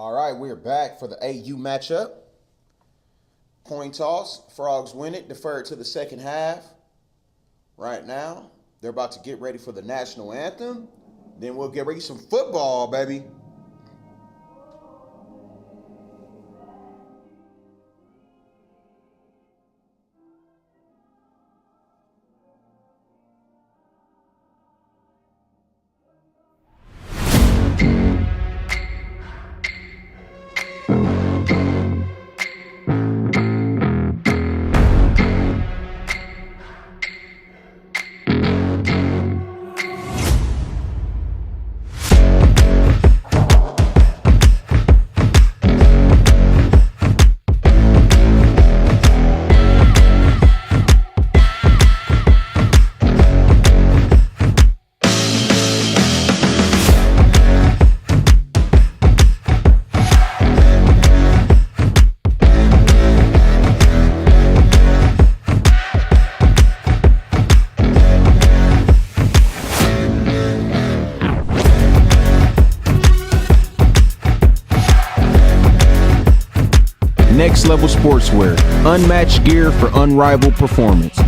All right, we're back for the AU matchup. Coin toss. Frogs win it. Deferred to the second half. Right now, they're about to get ready for the national anthem. Then we'll get ready some football, baby. Next Level Sportswear, unmatched gear for unrivaled performance.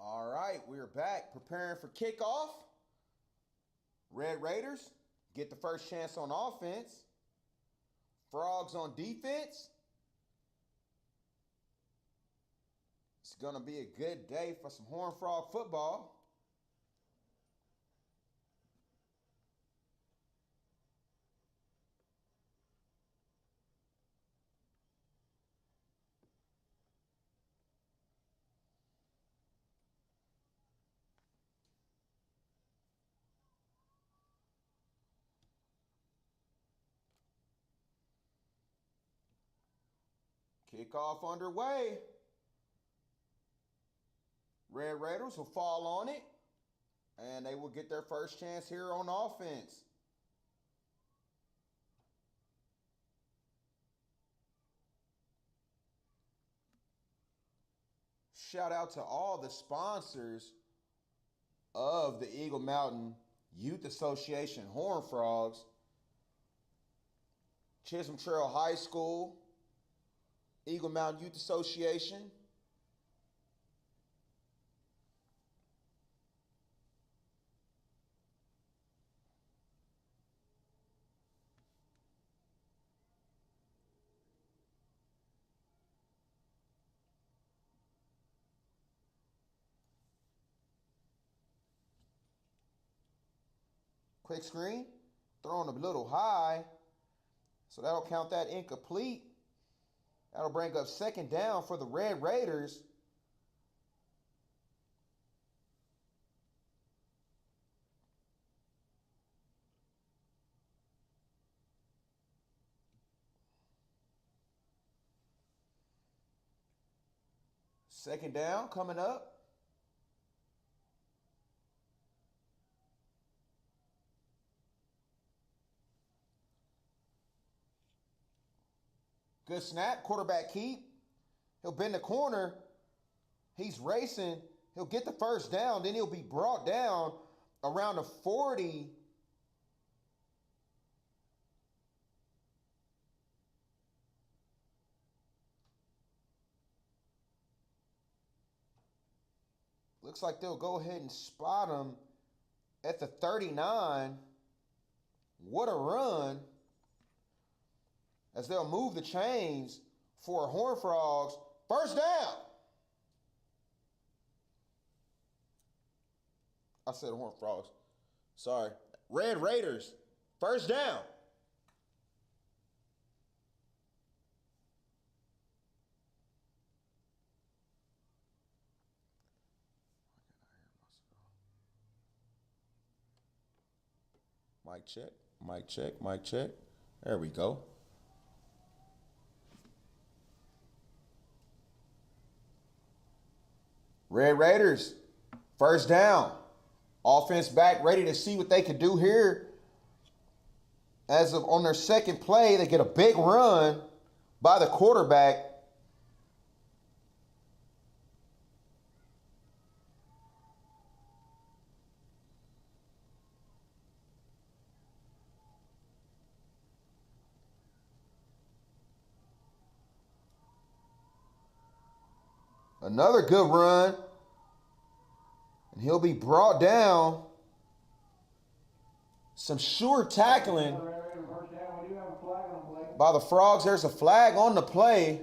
All right, we're back preparing for kickoff. Red Raiders get the first chance on offense. Frogs on defense. It's going to be a good day for some Horned Frog football. Kickoff underway. Red Raiders will fall on it, and they will get their first chance here on offense. Shout out to all the sponsors of the Eagle Mountain Youth Association Horned Frogs. Chisholm Trail High School, Eagle Mountain Youth Association. Quick screen. Throwing a little high. So that'll count that incomplete. That'll bring up second down for the Red Raiders. Second down coming up. Good snap, quarterback keep. He'll bend the corner. He's racing. He'll get the first down. Then he'll be brought down around the 40. Looks like they'll go ahead and spot him at the 39. What a run. As they'll move the chains for Horned Frogs. First down. I said Horned Frogs. Sorry. Red Raiders. First down. Mic check, mic check, mic check. There we go. Red Raiders, first down. Offense back, ready to see what they can do here. As of on their second play, they get a big run by the quarterback. Another good run. And he'll be brought down. Some sure tackling by the Frogs. There's a flag on the play.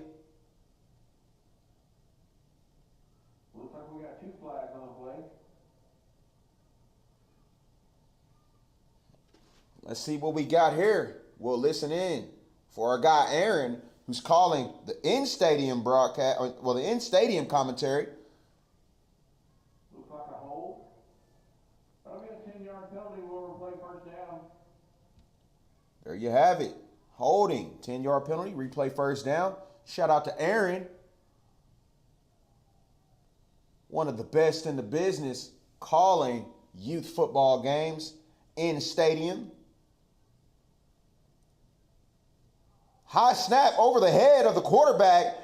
Looks like we got 2 flags on the play. Let's see what we got here. We'll listen in for our guy Aaron, who's calling the in-stadium broadcast, well, the in-stadium commentary. Looks like a hold. That'll be a 10-yard penalty. We'll replay first down. There you have it. Holding, 10-yard penalty, replay first down. Shout out to Aaron. One of the best in the business calling youth football games in stadium. High snap over the head of the quarterback.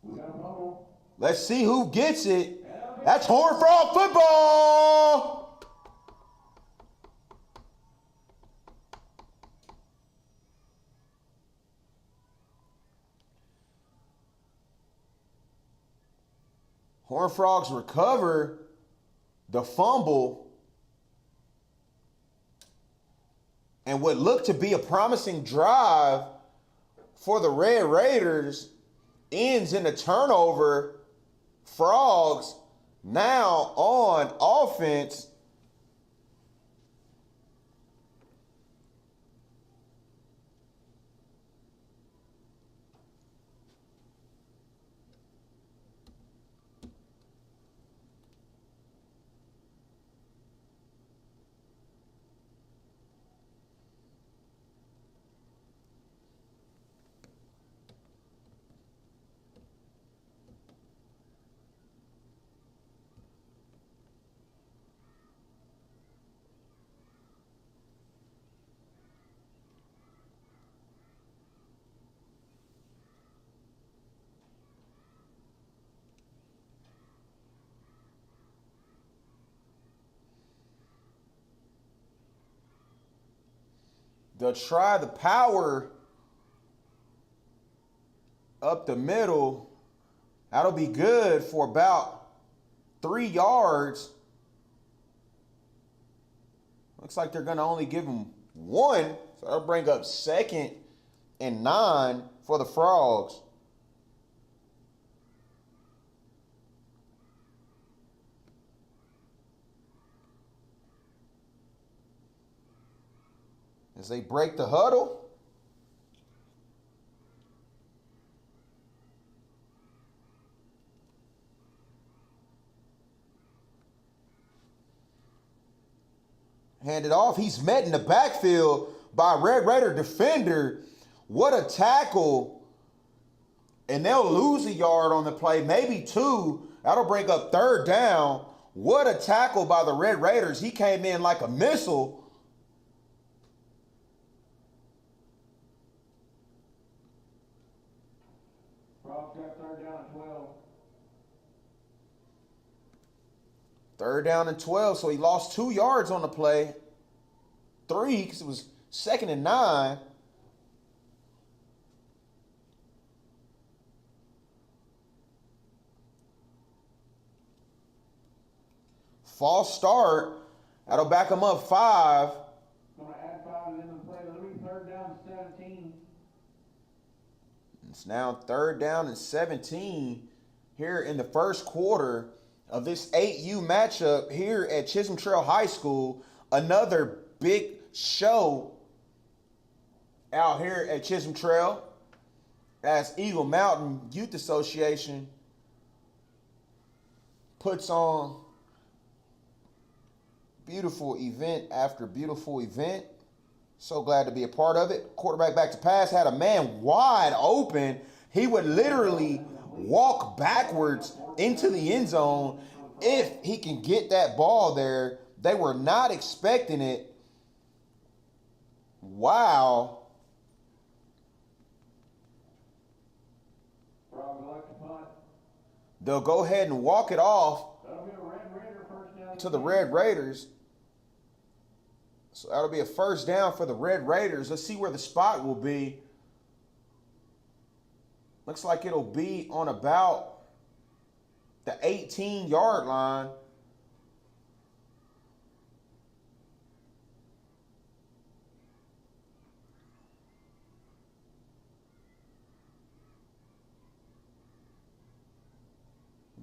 We got a bubble. Let's see who gets it. That's Horned Frog football. Horned Frogs recover the fumble. And what looked to be a promising drive for the Red Raiders ends in a turnover. Frogs now on offense. They'll try the power up the middle. That'll be good for about 3 yards. Looks like they're going to only give them 1. So that'll bring up 2nd and 9 for the Frogs. as they break the huddle. Hand it off. He's met in the backfield by a Red Raider defender. What a tackle. And they'll lose a yard on the play, maybe 2. That'll bring up 3rd down. What a tackle by the Red Raiders. He came in like a missile. Frogs got 3rd down and 12. 3rd down and 12, so he lost 2 yards on the play. 3, because it was 2nd and 9. False start. That'll back him up 5. Going to add 5 into the play. It'll be 3rd down and 17. It's now 3rd down and 17 here in the first quarter of this 8U matchup here at Chisholm Trail High School. Another big show out here at Chisholm Trail as Eagle Mountain Youth Association puts on beautiful event after beautiful event. So glad to be a part of it. Quarterback back to pass, had a man wide open. He would literally walk backwards into the end zone if he can get that ball there. They were not expecting it. Wow. Frogs like to punt. They'll go ahead and walk it off That'll be a Red Raider 1st down. to the Red Raiders. So that'll be a 1st down for the Red Raiders. Let's see where the spot will be. Looks like it'll be on about the 18-yard line.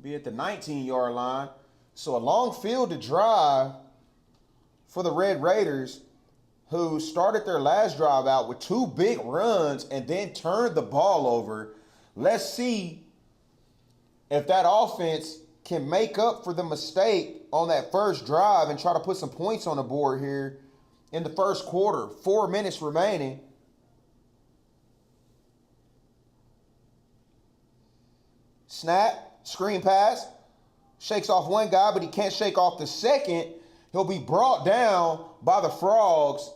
Be at the 19-yard line. So a long field to drive for the Red Raiders, who started their last drive out with 2 big runs and then turned the ball over. Let's see if that offense can make up for the mistake on that first drive and try to put some points on the board here in the first quarter. 4 minutes remaining. Snap, screen pass, shakes off one guy, but he can't shake off the second. He'll be brought down by the Frogs.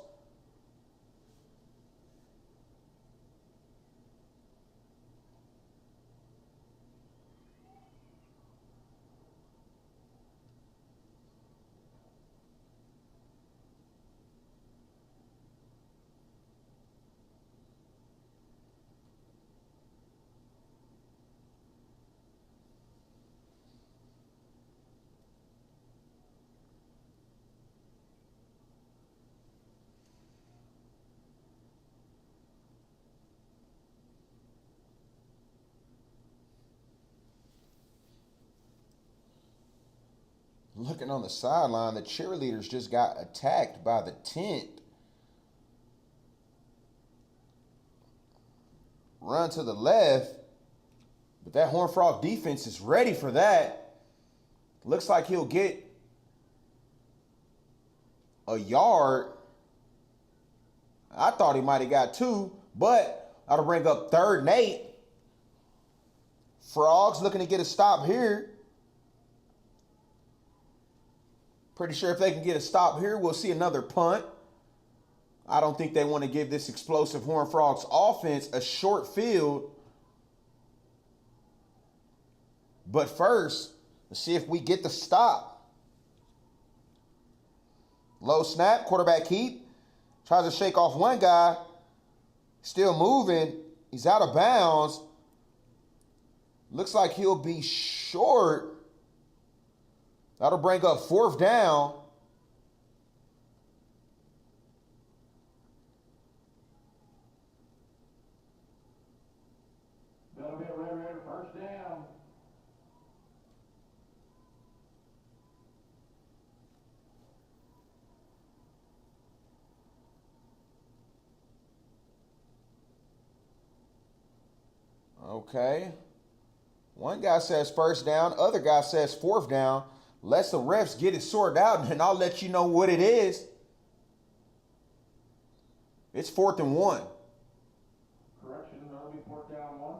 Looking on the sideline, the cheerleaders just got attacked by the tent. Run to the left, but that Horned Frog defense is ready for that. Looks like he'll get a yard. I thought he might have got 2, but that'll bring up 3rd and 8. Frogs looking to get a stop here. Pretty sure if they can get a stop here, we'll see another punt. I don't think they want to give this explosive Horned Frogs offense a short field. But first, let's see if we get the stop. Low snap, quarterback keep. Tries to shake off one guy. Still moving. He's out of bounds. Looks like he'll be short. That'll bring up 4th down. That'll be a Red Raider 1st down. Okay. One guy says first down, other guy says fourth down. Let the refs get it sorted out, and I'll let you know what it is. It's 4th and 1. Correction, that'll be 4th down 1.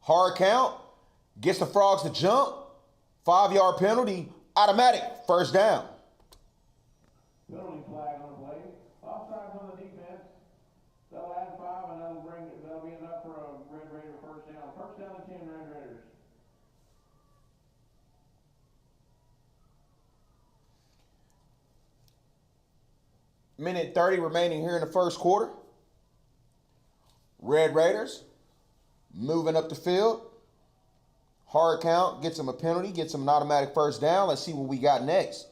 Hard count, gets the Frogs to jump. 5-yard penalty, automatic, first down. Penalty flag on the play. Offsides on the defense. They'll add 5 and that'll be enough for a Red Raider first down. First down and 10 Red Raiders. Minute 30 remaining here in the first quarter. Red Raiders moving up the field. Hard count, gets them a penalty, gets them an automatic first down. Let's see what we got next.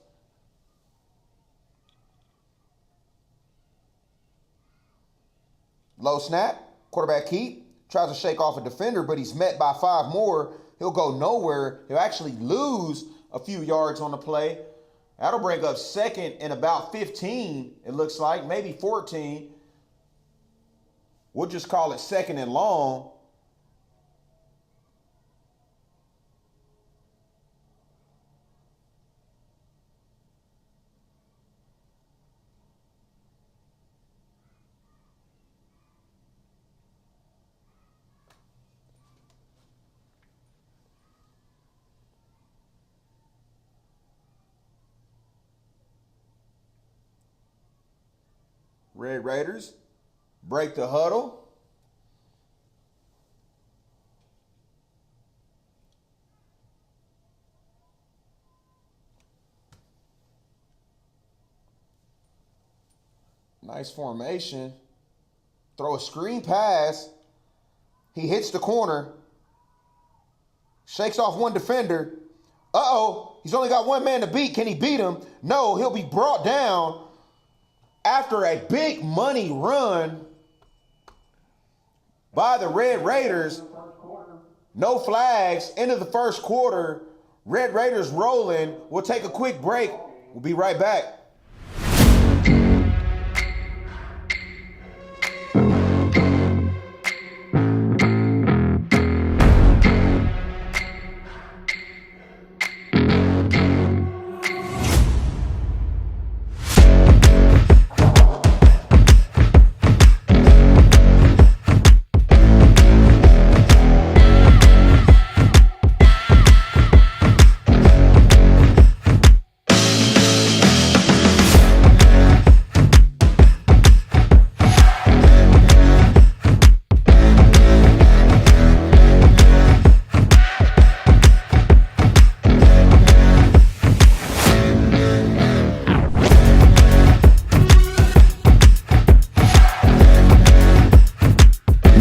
Low snap, quarterback keep, tries to shake off a defender, but he's met by 5 more. He'll go nowhere. He'll actually lose a few yards on the play. That'll bring up 2nd and about 15, it looks like, maybe 14. We'll just call it 2nd and long. Red Raiders break the huddle. Nice formation. Throw a screen pass. He hits the corner. Shakes off one defender. Uh-oh, he's only got one man to beat. Can he beat him? No, he'll be brought down after a big money run by the Red Raiders. No flags, end of the first quarter. Red Raiders rolling. We'll take a quick break. We'll be right back.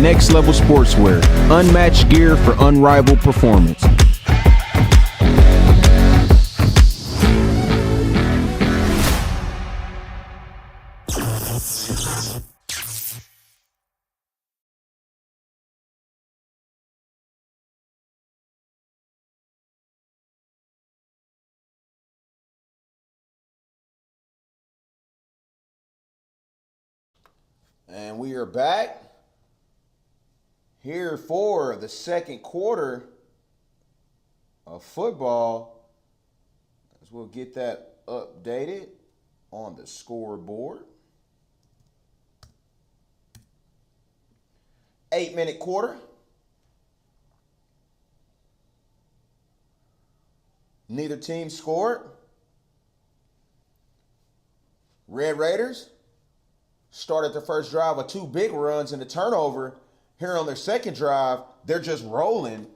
Next Level Sportswear, unmatched gear for unrivaled performance. And we are back here for the second quarter of football, as we'll get that updated on the scoreboard. 8-minute quarter. Neither team scored. Red Raiders started their first drive with 2 big runs and a turnover. Here on their second drive, they're just rolling.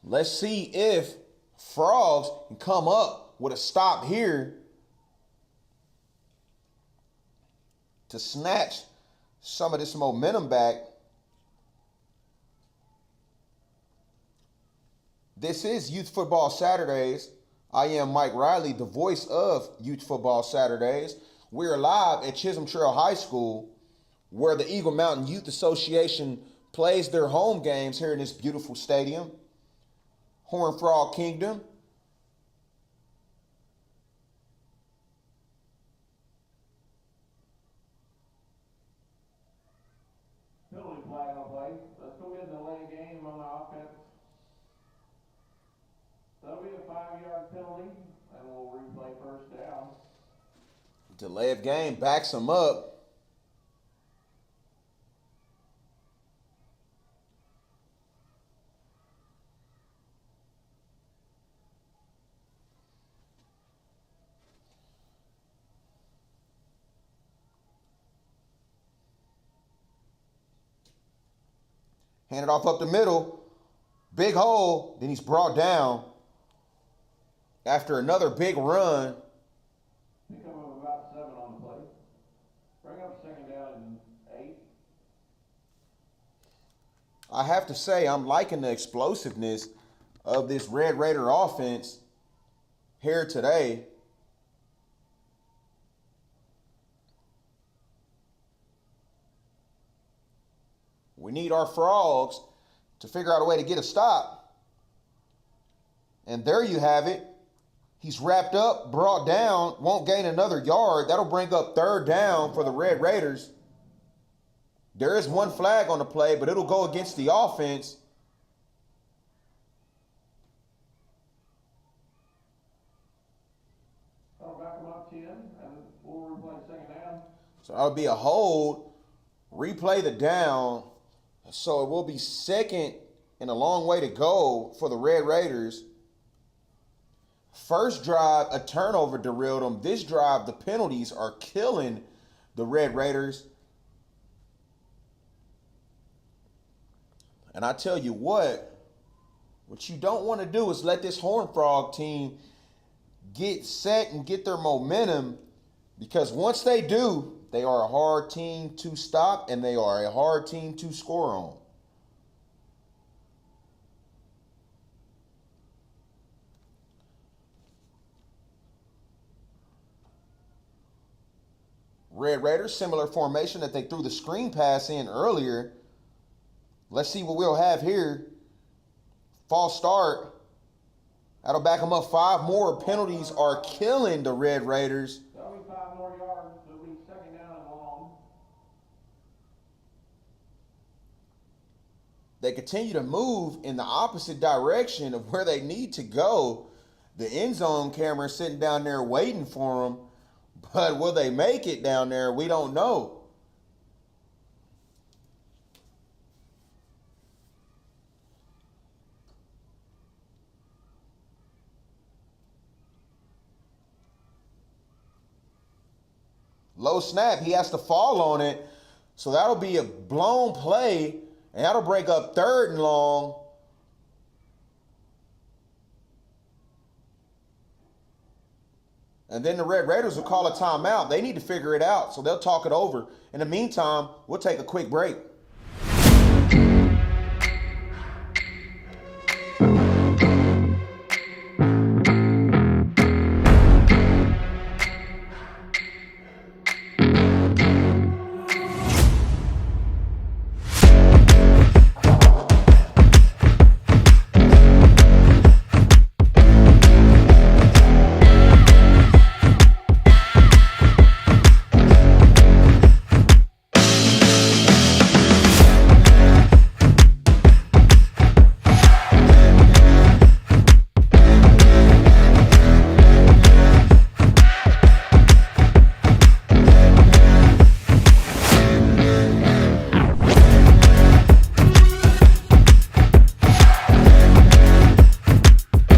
Let's see if Frogs can come up with a stop here to snatch some of this momentum back. This is Youth Football Saturdays. I am Mike Riley, the voice of Youth Football Saturdays. We're live at Chisholm Trail High School, where the Eagle Mountain Youth Association plays their home games here in this beautiful stadium, Horned Frog Kingdom. Penalty flag on play. Let's go get a delay game on the offense. That'll be a 5-yard penalty, and we'll replay first down. Delay of game backs them up. Handed off up the middle. Big hole. Then he's brought down after another big run. Pick up about 7 on the play. Bring up second down and 8. I have to say, I'm liking the explosiveness of this Red Raider offense here today. We need our Frogs to figure out a way to get a stop. And there you have it. He's wrapped up, brought down, won't gain another yard. That'll bring up third down for the Red Raiders. There is one flag on the play, but it'll go against the offense. I'll back them up 10, and we'll replay second down. So that'll be a hold. Replay the down. So it will be second and a long way to go for the Red Raiders. First drive, a turnover derailed them. This drive, the penalties are killing the Red Raiders. And I tell you what you don't want to do is let this Horned Frog team get set and get their momentum, because once they do, they are a hard team to stop, and they are a hard team to score on. Red Raiders, similar formation that they threw the screen pass in earlier. Let's see what we'll have here. False start. That'll back them up 5 more. Penalties are killing the Red Raiders. That'll be 5 more yards. It'll be second down and long. They continue to move in the opposite direction of where they need to go. The end zone camera is sitting down there waiting for them. But will they make it down there? We don't know. Low snap, he has to fall on it. So that'll be a blown play, and that'll break up third and long. And then the Red Raiders will call a timeout. They need to figure it out, so they'll talk it over. In the meantime, we'll take a quick break.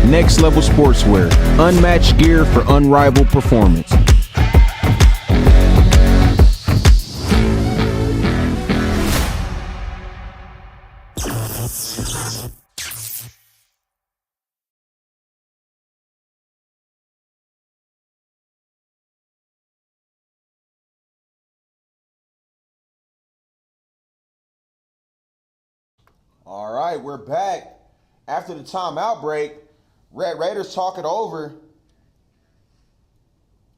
Next Level Sportswear, unmatched gear for unrivaled performance. All right, we're back. After the timeout break, Red Raiders talk it over.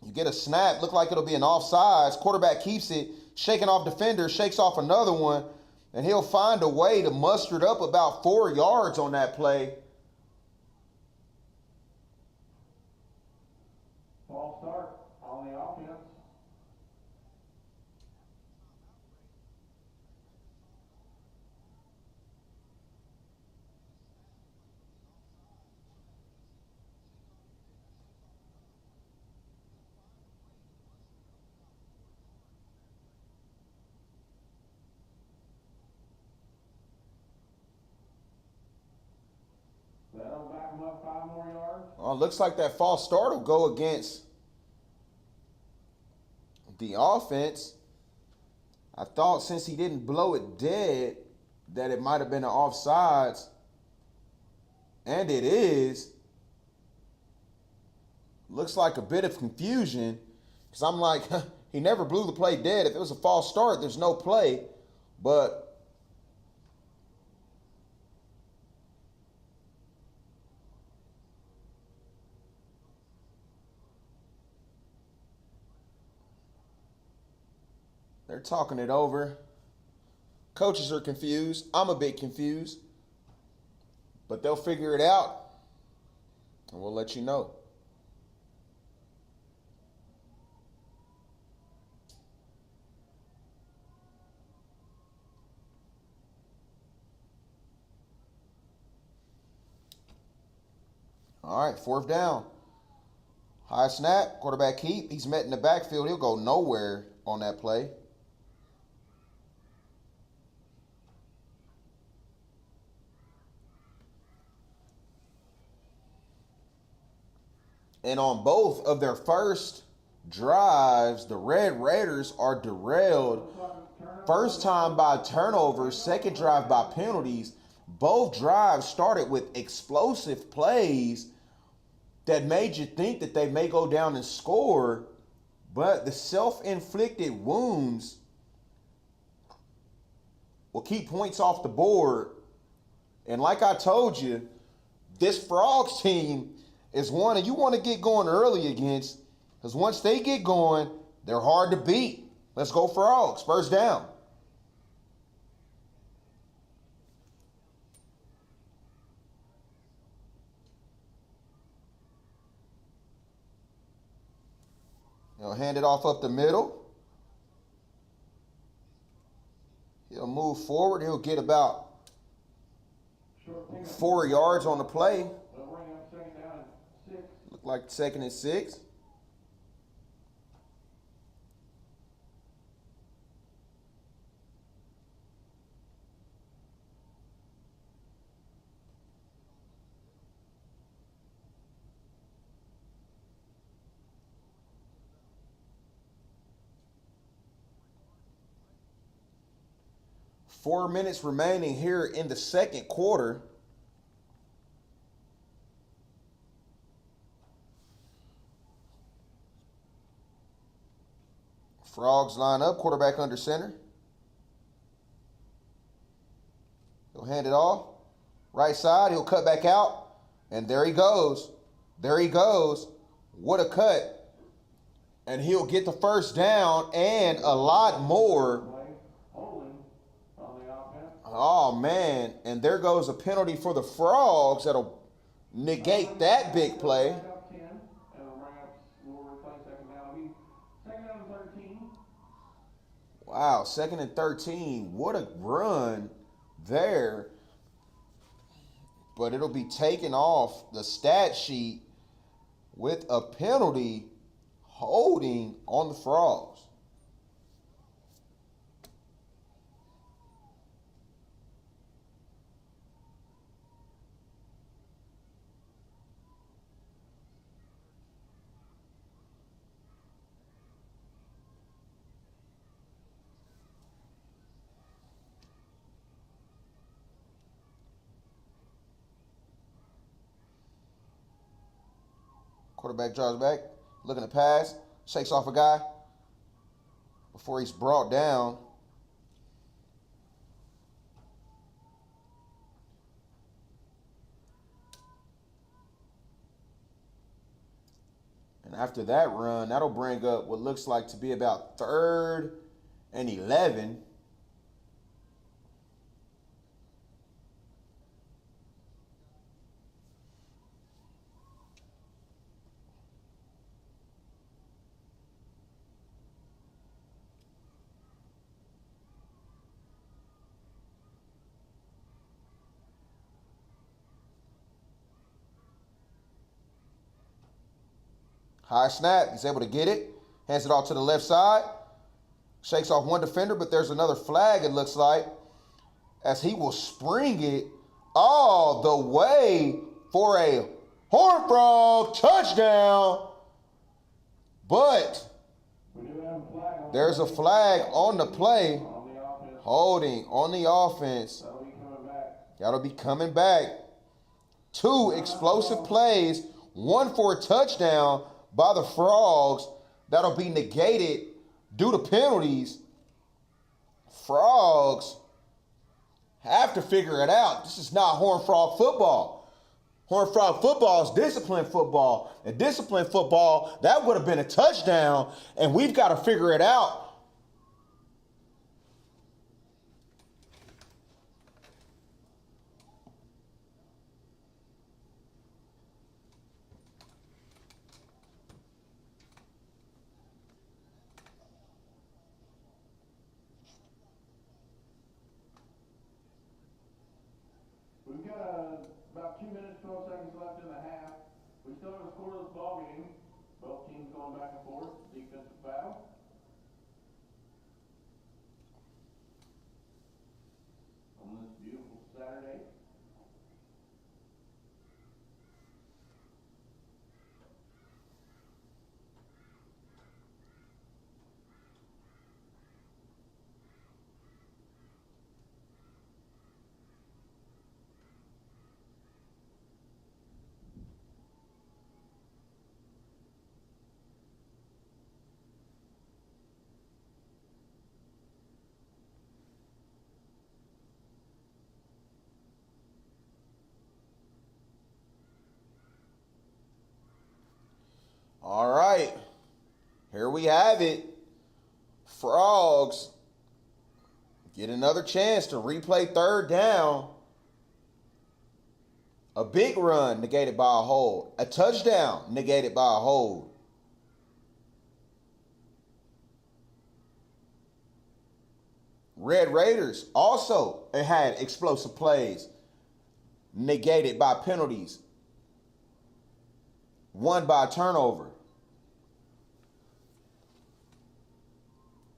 You get a snap, look like it'll be an offsides. Quarterback keeps it, shaking off defender, shakes off another one, and he'll find a way to muster it up about 4 yards on that play. False start on the offense. That'll back them up 5 more yards. Well, looks like that false start will go against the offense. I thought since he didn't blow it dead that it might have been an offsides, and it is. Looks like a bit of confusion because I'm like, he never blew the play dead. If it was a false start, there's no play, but they're talking it over. Coaches are confused. I'm a bit confused. But they'll figure it out, and we'll let you know. All right, 4th down. High snap, quarterback keep. He's met in the backfield. He'll go nowhere on that play. And on both of their first drives, the Red Raiders are derailed. First time by turnovers, second drive by penalties. Both drives started with explosive plays that made you think that they may go down and score, but the self-inflicted wounds will keep points off the board. And like I told you, this Frogs team is one that you want to get going early against, because once they get going, they're hard to beat. Let's go Frogs. First down. He'll hand it off up the middle. He'll move forward. He'll get about 4 yards on the play. They'll bring up 2nd down and 6. Look like 2nd and 6. Four minutes remaining here in the second quarter. Frogs line up, quarterback under center. He'll hand it off. Right side, he'll cut back out. And there he goes. There he goes. What a cut. And he'll get the first down and a lot more. Oh, man. And there goes a penalty for the Frogs that'll negate that big play. Wow, 2nd and 13. What a run there. But it'll be taken off the stat sheet with a penalty holding on the Frogs. Quarterback draws back, looking to pass, shakes off a guy before he's brought down. And After that run, that'll bring up what looks like to be about 3rd and 11. High snap. He's able to get it. Hands it off to the left side. Shakes off one defender, but there's another flag, it looks like, as he will spring it all the way for a Horned Frog touchdown. But there's a flag on the play. Holding on the offense. That'll be coming back. 2 explosive plays. 1 for a touchdown by the Frogs. That'll be negated due to penalties. Frogs have to figure it out. This is not Horned Frog football. Horned Frog football is disciplined football. And disciplined football, that would have been a touchdown, and we've got to figure it out. We've got about 2 minutes, 12 seconds left in the half. We still have a scoreless ball game. Both teams going back and forth. Defensive foul. On this beautiful Saturday. All right, here we have it. Frogs get another chance to replay 3rd down. A big run negated by a hold. A touchdown negated by a hold. Red Raiders also had explosive plays negated by penalties. 1 by a turnover.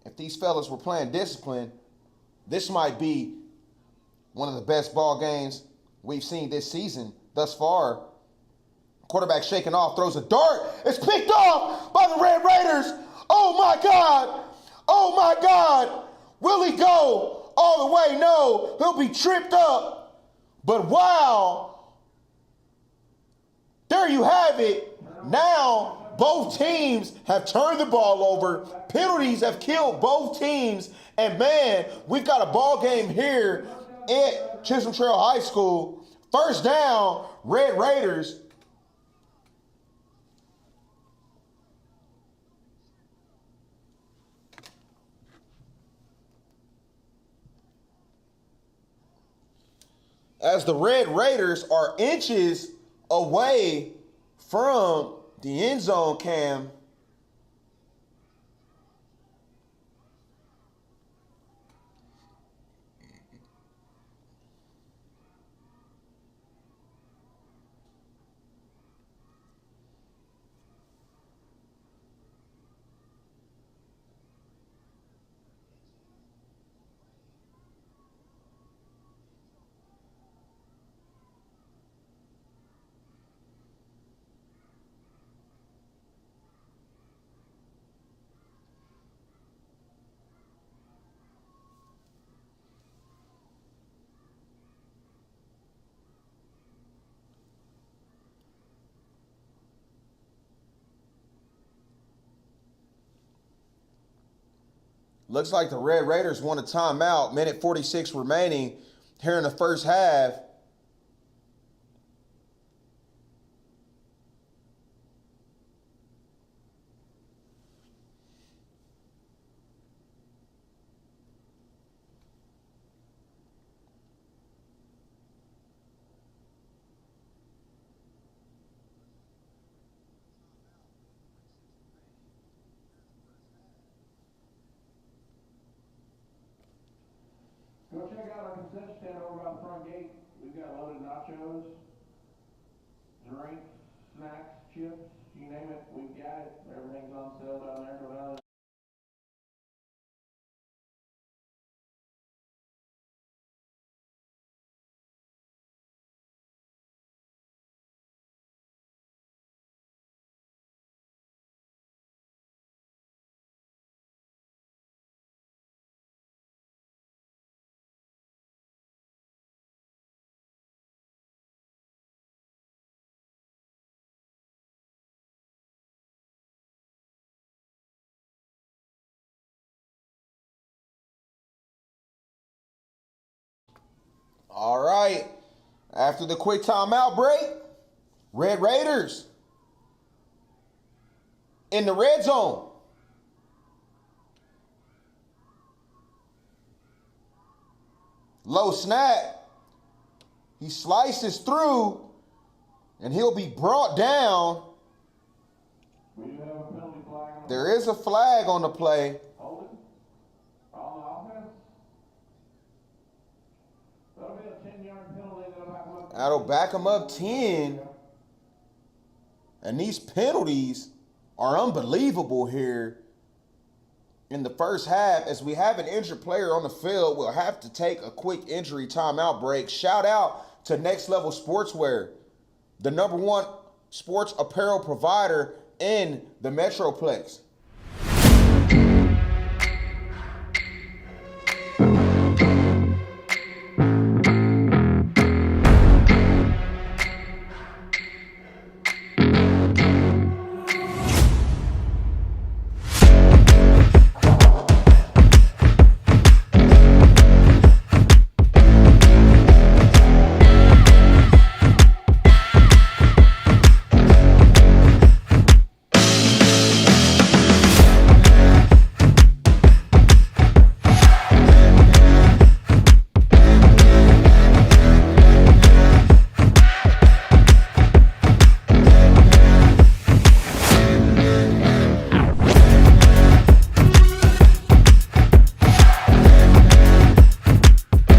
If these fellas were playing discipline, this might be one of the best ball games we've seen this season thus far. Quarterback shaking off, throws a dart. It's picked off by the Red Raiders. Oh my God. Oh my God. Will he go all the way? No, he'll be tripped up. But wow. There you have it. Now, both teams have turned the ball over. Penalties have killed both teams. And man, we've got a ball game here at Chisholm Trail High School. 1st down, Red Raiders. As the Red Raiders are inches away from the end zone, Cam. Looks like the Red Raiders want a timeout. Minute 46 remaining here in the first half. the front gate, we've got loaded nachos, drinks, snacks, chips, you name it, we've got it. Everything's on sale down there. Go down. All right. After the quick timeout break, Red Raiders in the red zone. Low snap. He slices through, and he'll be brought down. We do have a penalty flag on There is a flag on the play. Hold it. On the offense. That'll be a 10-yard penalty. That'll back him up 10. And these penalties are unbelievable here in the first half. As we have an injured player on the field, we'll have to take a quick injury timeout break. Shout out to Next Level Sportswear, the #1 sports apparel provider in the Metroplex.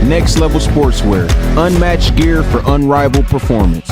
Next Level Sportswear, unmatched gear for unrivaled performance.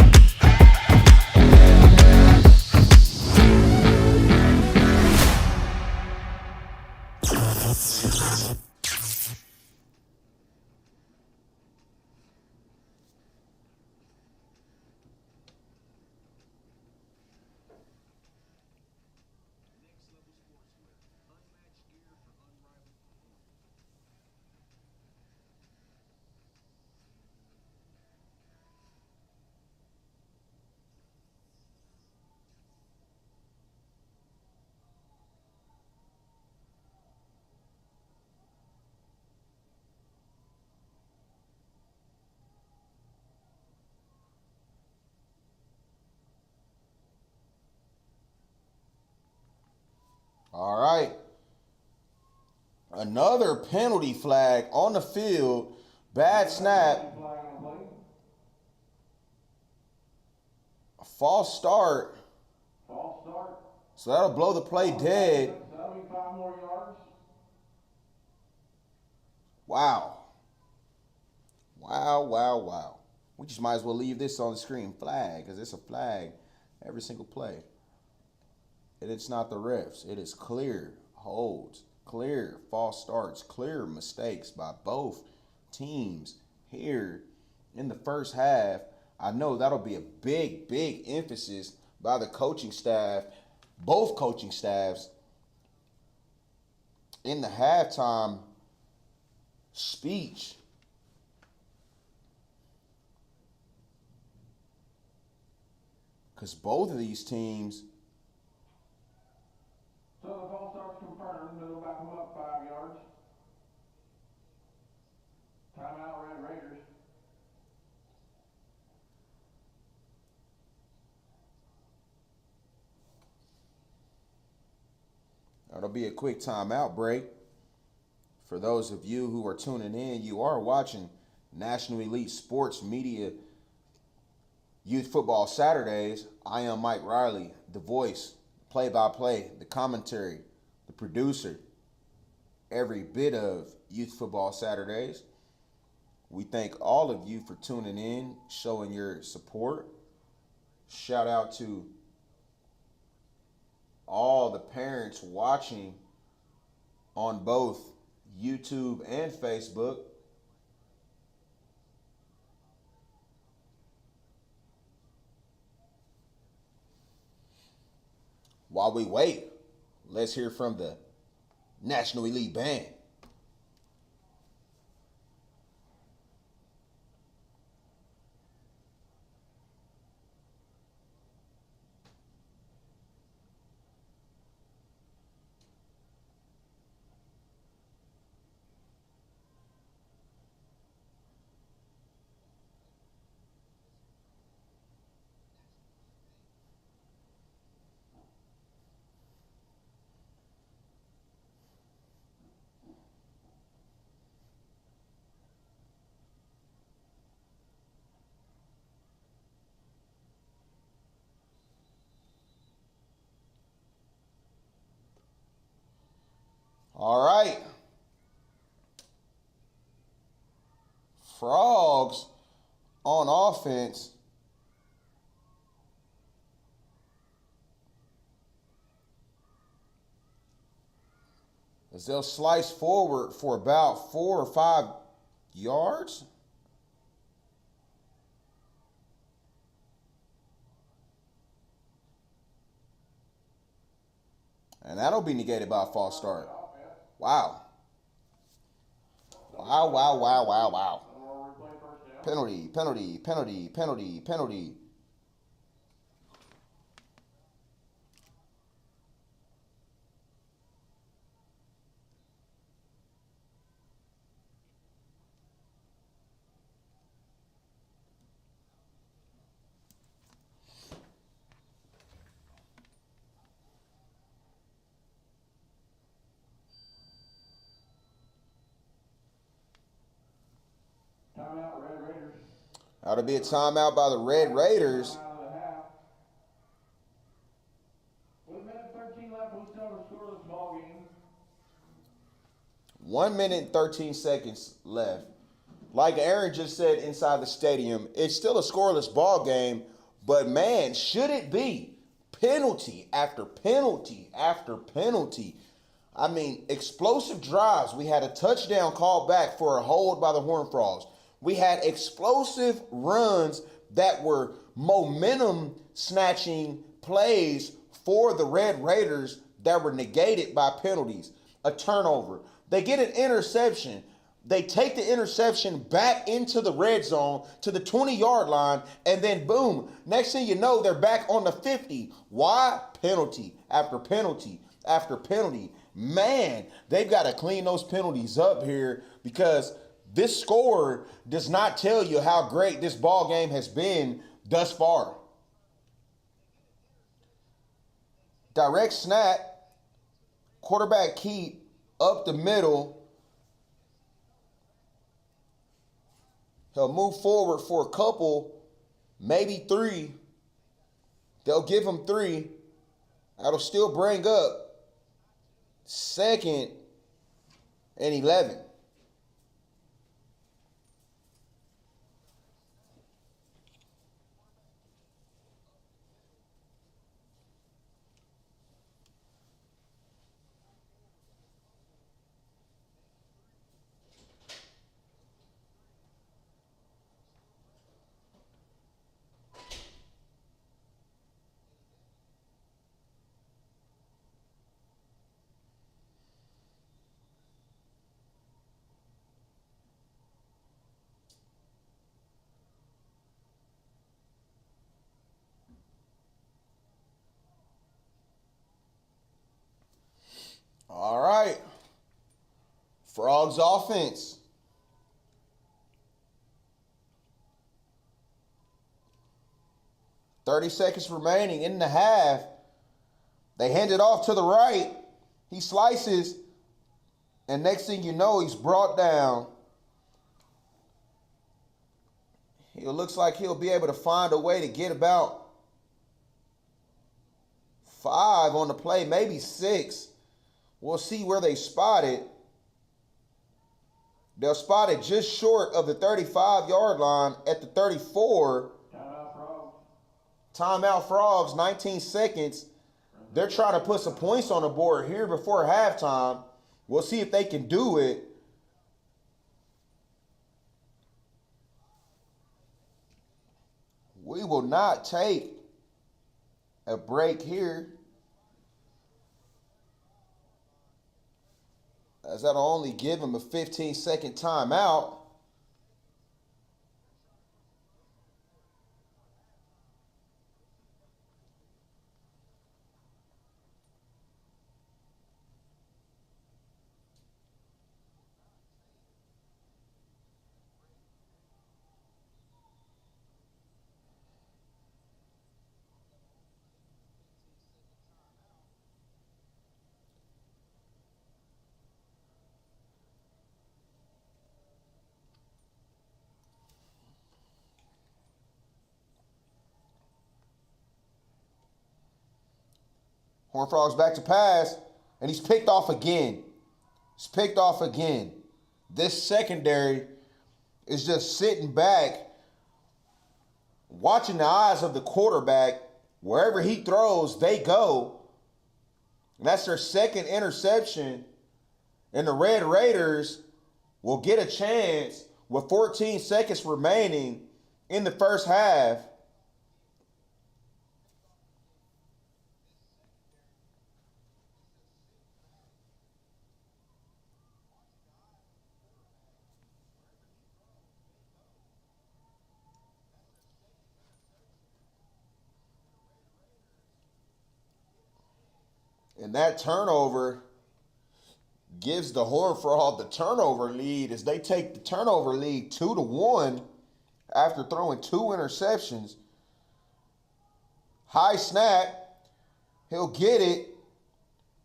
All right. Another penalty flag on the field. Bad snap. A false start. False start. So that'll blow the play dead. That'll be 5 more yards. Wow. Wow, wow, wow. We just might as well leave this on the screen. Flag, because it's a flag every single play. And it's not the refs. It is clear holds, clear false starts, clear mistakes by both teams here in the first half. I know that'll be a big, big emphasis by the coaching staff, both coaching staffs, in the halftime speech. Because both of these teams, so the false start's confirmed. It'll back them up 5 yards. Timeout, Red Raiders. that'll be a quick timeout break. For those of you who are tuning in, you are watching National Elite Sports Media Youth Football Saturdays. I am Mike Riley, the voice, play-by-play, the commentary, the producer, every bit of Youth Football Saturdays. We thank all of you for tuning in, showing your support. Shout out to all the parents watching on both YouTube and Facebook. While we wait, let's hear from the National Elite Band. All right. Frogs on offense. As they'll slice forward for about 4 or 5 yards. And that'll be negated by a false start. Wow. Wow, wow, wow, wow, wow. Penalty, penalty, penalty, penalty, penalty. Timeout, Red Raiders. That'll be a timeout by the Red Raiders. Out of the half. With a minute 13 left, we still have a scoreless ball game. 1 minute and 13 seconds left. Like Aaron just said inside the stadium, it's still a scoreless ball game, but man, should it be penalty after penalty after penalty? I mean, explosive drives. We had a touchdown called back for a hold by the Horned Frogs. We had explosive runs that were momentum snatching plays for the Red Raiders that were negated by penalties. A turnover. They get an interception. They take the interception back into the red zone to the 20-yard line, and then boom, next thing you know, they're back on the 50. Why? Penalty after penalty after penalty. Man, they've got to clean those penalties up here, because this score does not tell you how great this ball game has been thus far. Direct snap, quarterback keep up the middle. He'll move forward for a couple, maybe 3. They'll give him 3. That'll still bring up 2nd and 11. All right. Frogs offense. .30 seconds remaining in the half. They hand it off to the right. He slices. And next thing you know, he's brought down. It looks like he'll be able to find a way to get about 5 on the play, maybe 6. We'll see where they spot it. They'll spot it just short of the 35-yard line at the 34. Timeout, Frogs. Timeout, Frogs, 19 seconds. They're trying to put some points on the board here before halftime. We'll see if they can do it. We will not take a break here, as that'll only give them a 15-second timeout. Horned Frogs back to pass, and he's picked off again. He's picked off again. This secondary is just sitting back, watching the eyes of the quarterback. Wherever he throws, they go. And that's their second interception. And the Red Raiders will get a chance with 14 seconds remaining in the first half. And that turnover gives the Horned Frog the turnover lead as they take the turnover lead 2-1 after throwing 2 interceptions. High snap, he'll get it,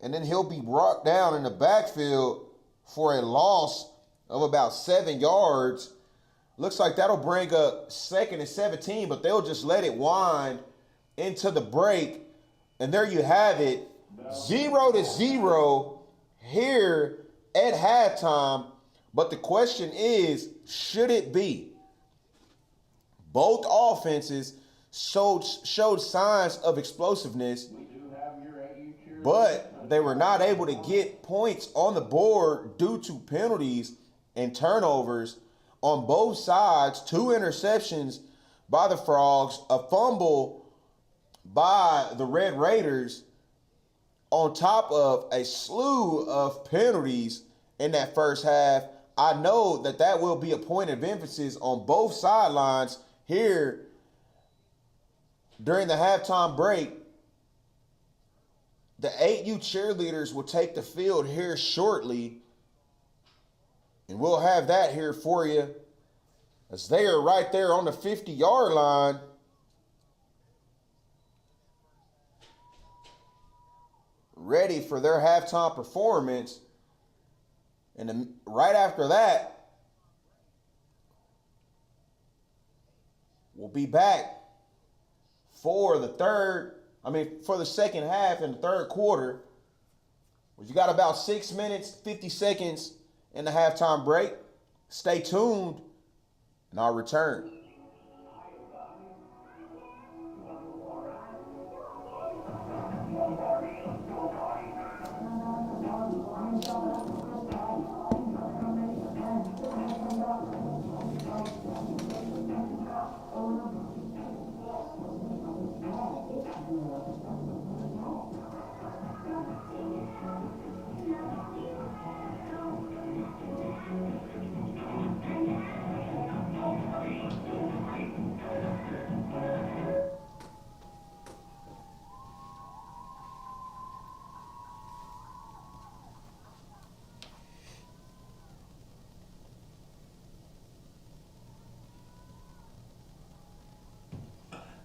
and then he'll be brought down in the backfield for a loss of about 7 yards. Looks like that'll bring up 2nd and 17, but they'll just let it wind into the break. And there you have it. 0-0 here at halftime. But the question is, should it be? Both offenses showed signs of explosiveness, but they were not able to get points on the board due to penalties and turnovers on both sides. 2 interceptions by the Frogs, a fumble by the Red Raiders, on top of a slew of penalties in that first half. I know that will be a point of emphasis on both sidelines here during the halftime break. The 8U cheerleaders will take the field here shortly, and we'll have that here for you as they are right there on the 50-yard line. Ready for their halftime performance. And then right after that, we'll be back for the second half and the third quarter. You got about 6 minutes, 50 seconds in the halftime break. Stay tuned, and I'll return.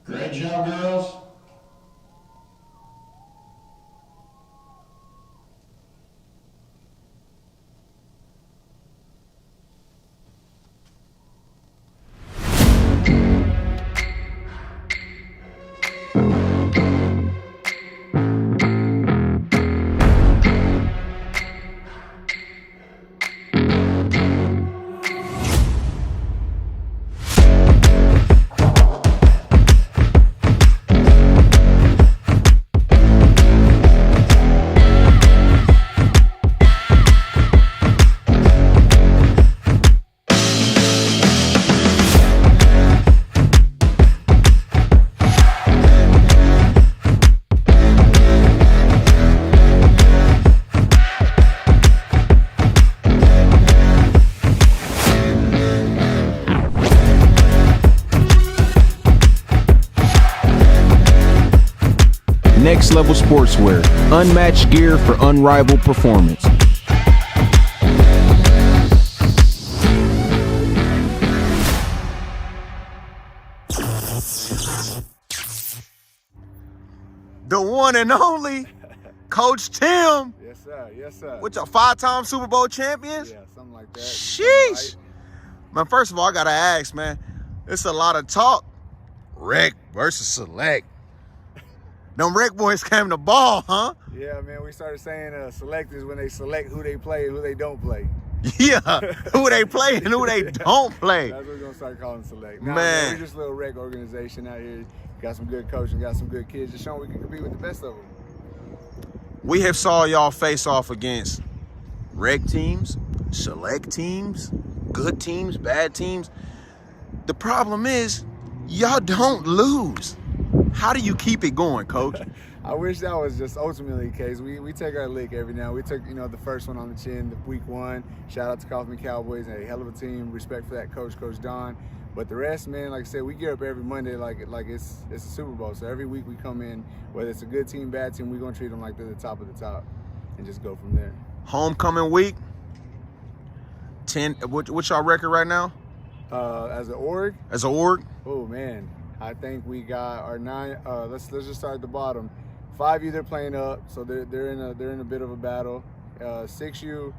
Great job, girls. Next Level Sportswear, unmatched gear for unrivaled performance. The one and only Coach Tim. Yes, sir. Yes, sir. With your 5-time Super Bowl champions? Yeah, something like that. Sheesh. Man, first of all, I got to ask, man. It's a lot of talk. Rec versus select. Them rec boys came to ball, huh? Yeah, man, we started saying select is when they select who they play and who they don't play. Yeah, who they play and who they don't play. That's what we're going to start calling select. Man. We're just a little rec organization out here. Got some good coaching, got some good kids, just showing we can compete with the best of them. We have saw y'all face off against rec teams, select teams, good teams, bad teams. The problem is y'all don't lose. How do you keep it going, Coach? I wish that was just ultimately the case. We take our lick every now. We took, the first one on the chin, the week 1. Shout out to Kaufman Cowboys, a hell of a team. Respect for that coach, Coach Don. But the rest, man, like I said, we get up every Monday like it's a Super Bowl. So every week we come in, whether it's a good team, bad team, we're gonna treat them like they're the top of the top, and just go from there. Homecoming week. 10. What's y'all record right now? As an org. As an org. Oh man, I think we got our 9. Let's just start at the bottom. 5U they're playing up, so they're in a bit of a battle. 6U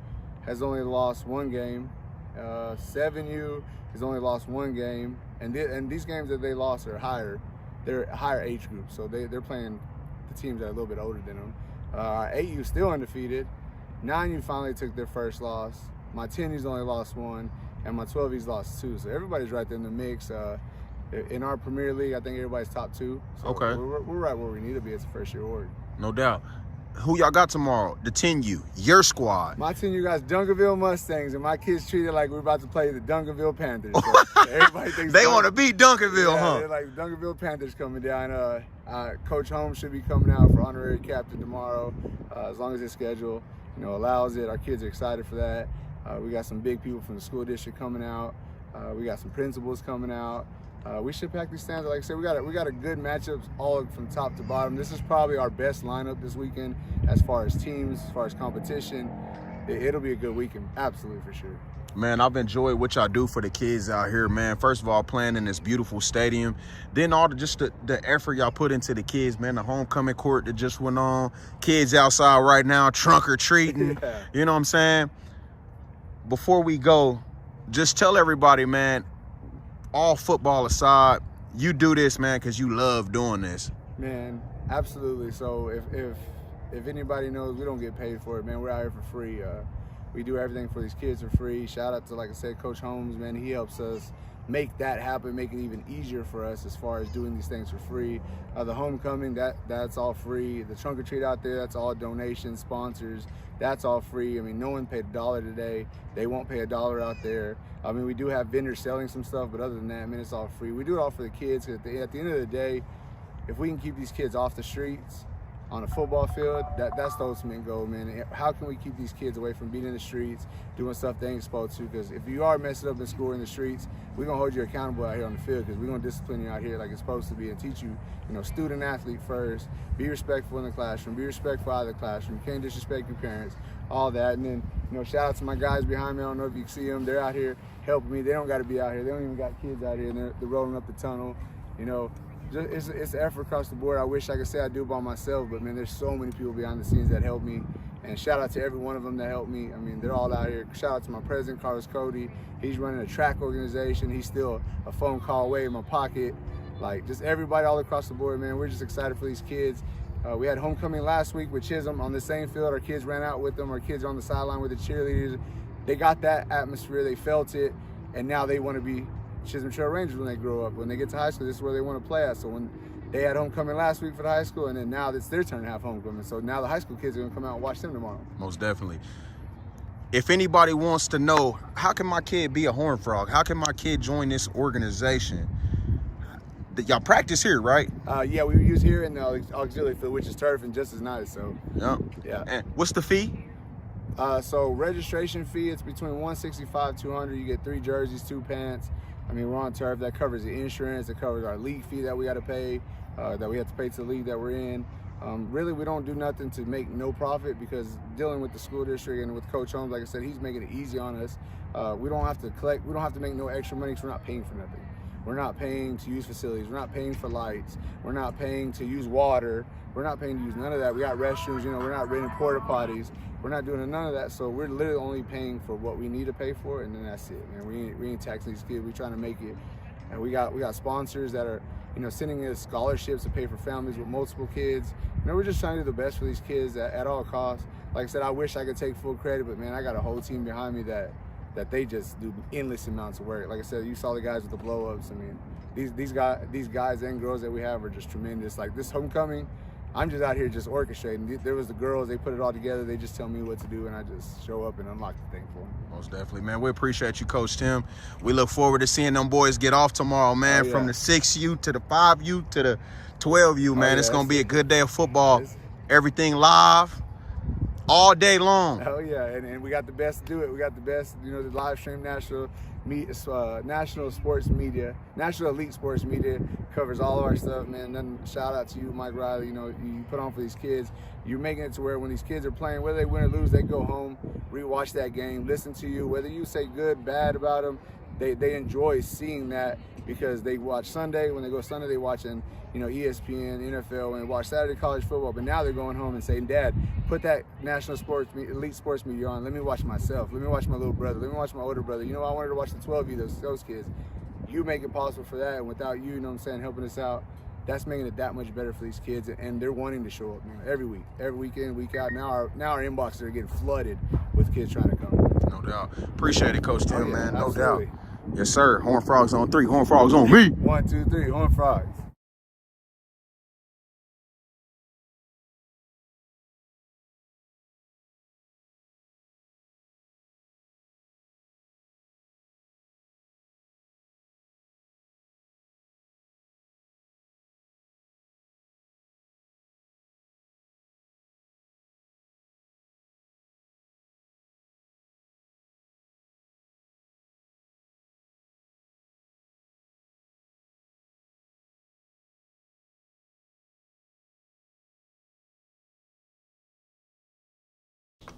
has only lost 1 game. 7U has only lost 1 game, and these games that they lost are higher. They're a higher age group, so they're playing the teams that are a little bit older than them. 8U still undefeated. 9U finally took their first loss. My 10U's only lost 1, and my 12U's lost 2. So everybody's right there in the mix. In our Premier League, I think everybody's top 2. So okay, we're right where we need to be as a first-year org. No doubt. Who y'all got tomorrow? The 10U, your squad. My 10U got Duncanville Mustangs, and my kids treat it like we're about to play the Duncanville Panthers. So everybody thinks they want to beat Duncanville, yeah, huh? They're like Duncanville Panthers coming down. Coach Holmes should be coming out for honorary captain tomorrow, as long as his schedule, allows it. Our kids are excited for that. We got some big people from the school district coming out. We got some principals coming out. We should pack these stands. Like I said, we got a good matchups all from top to bottom. This is probably our best lineup this weekend as far as teams, as far as competition. It'll be a good weekend, absolutely, for sure. Man, I've enjoyed what y'all do for the kids out here, man. First of all, playing in this beautiful stadium. Then all the effort y'all put into the kids, man. The homecoming court that just went on. Kids outside right now, trunk or treating. Yeah. You know what I'm saying? Before we go, just tell everybody, man, all football aside, you do this, man, because you love doing this. Man, absolutely. So if anybody knows, we don't get paid for it, man. We're out here for free. We do everything for these kids for free. Shout out to, like I said, Coach Holmes, man. He helps us make that happen, make it even easier for us as far as doing these things for free. The homecoming, that's all free. The trunk or treat out there, that's all donations, sponsors. That's all free. I mean, no one paid $1 today. They won't pay $1 out there. I mean, we do have vendors selling some stuff, but other than that, I mean, it's all free. We do it all for the kids. At the end of the day, if we can keep these kids off the streets, on a football field, that's the ultimate goal, man. How can we keep these kids away from being in the streets, doing stuff they ain't supposed to? Because if you are messing up in school in the streets, we're going to hold you accountable out here on the field, because we're going to discipline you out here like it's supposed to be and teach you, student athlete first. Be respectful in the classroom. Be respectful out of the classroom. You can't disrespect your parents, all that. And then, shout out to my guys behind me. I don't know if you can see them. They're out here helping me. They don't got to be out here. They don't even got kids out here, and they're rolling up the tunnel, It's effort across the board. I wish I could say I do it by myself, but man, there's so many people behind the scenes that help me. And shout out to every one of them that helped me. I mean, they're all out here. Shout out to my president, Carlos Cody. He's running a track organization. He's still a phone call away in my pocket. Like, just everybody all across the board, man. We're just excited for these kids. We had homecoming last week with Chisholm on the same field. Our kids ran out with them. Our kids are on the sideline with the cheerleaders. They got that atmosphere. They felt it. And now they want to be Chisholm Trail Rangers when they grow up. When they get to high school, this is where they want to play at. So when they had homecoming last week for the high school, and then now it's their turn to have homecoming. So now the high school kids are going to come out and watch them tomorrow. Most definitely. If anybody wants to know, how can my kid be a Horned Frog? How can my kid join this organization? Y'all practice here, right? Yeah, we use here in the auxiliary field, which is turf and just as nice. So yeah. And what's the fee? So registration fee, it's between $165, $200. You get 3 jerseys, 2 pants. I mean, we're on turf. That covers the insurance. It covers our league fee that we got to pay, that we have to pay to the league that we're in. Really, we don't do nothing to make no profit, because dealing with the school district and with Coach Holmes, like I said, he's making it easy on us. We don't have to collect. We don't have to make no extra money, because we're not paying for nothing. We're not paying to use facilities. We're not paying for lights. We're not paying to use water. We're not paying to use none of that. We got restrooms. We're not renting porta potties. We're not doing none of that. So we're literally only paying for what we need to pay for, and then that's it, man. We ain't taxing these kids. We trying to make it. And we got sponsors that are, sending us scholarships to pay for families with multiple kids. We're just trying to do the best for these kids at all costs. Like I said, I wish I could take full credit, but man, I got a whole team behind me that they just do endless amounts of work. Like I said, you saw the guys with the blow-ups. I mean, these guys and girls that we have are just tremendous. Like this homecoming, I'm just out here just orchestrating. There was the girls, they put it all together. They just tell me what to do, and I just show up and unlock the thing for them. Most definitely, man. We appreciate you, Coach Tim. We look forward to seeing them boys get off tomorrow, man. From the 6U to the 5U to the 12U, man. It's going to be a good day of football. Everything live all day long. Oh, yeah. And we got the best to do it. We got the best, the live stream national sports media, national elite sports media covers all of our stuff, man. Then shout out to you, Mike Riley. You put on for these kids. You're making it to where when these kids are playing, whether they win or lose, they go home, rewatch that game, listen to you. Whether you say good, bad about them, they enjoy seeing that, because they watch Sunday. When they go Sunday, they watching ESPN, NFL, and watch Saturday college football. But now they're going home and saying, Dad, put that national elite sports media on. Let me watch myself. Let me watch my little brother. Let me watch my older brother. I wanted to watch the 12U, those kids. You make it possible for that, and without you, helping us out, that's making it that much better for these kids, and they're wanting to show up, every week, every week in, week out. Now our inboxes are getting flooded with kids trying to come. No doubt. Appreciate it, Coach Tim, man. No absolutely. doubt. Yes, sir. Horned Frogs on 3. Horned Frogs on me. 1, 2, 3. Horned Frogs.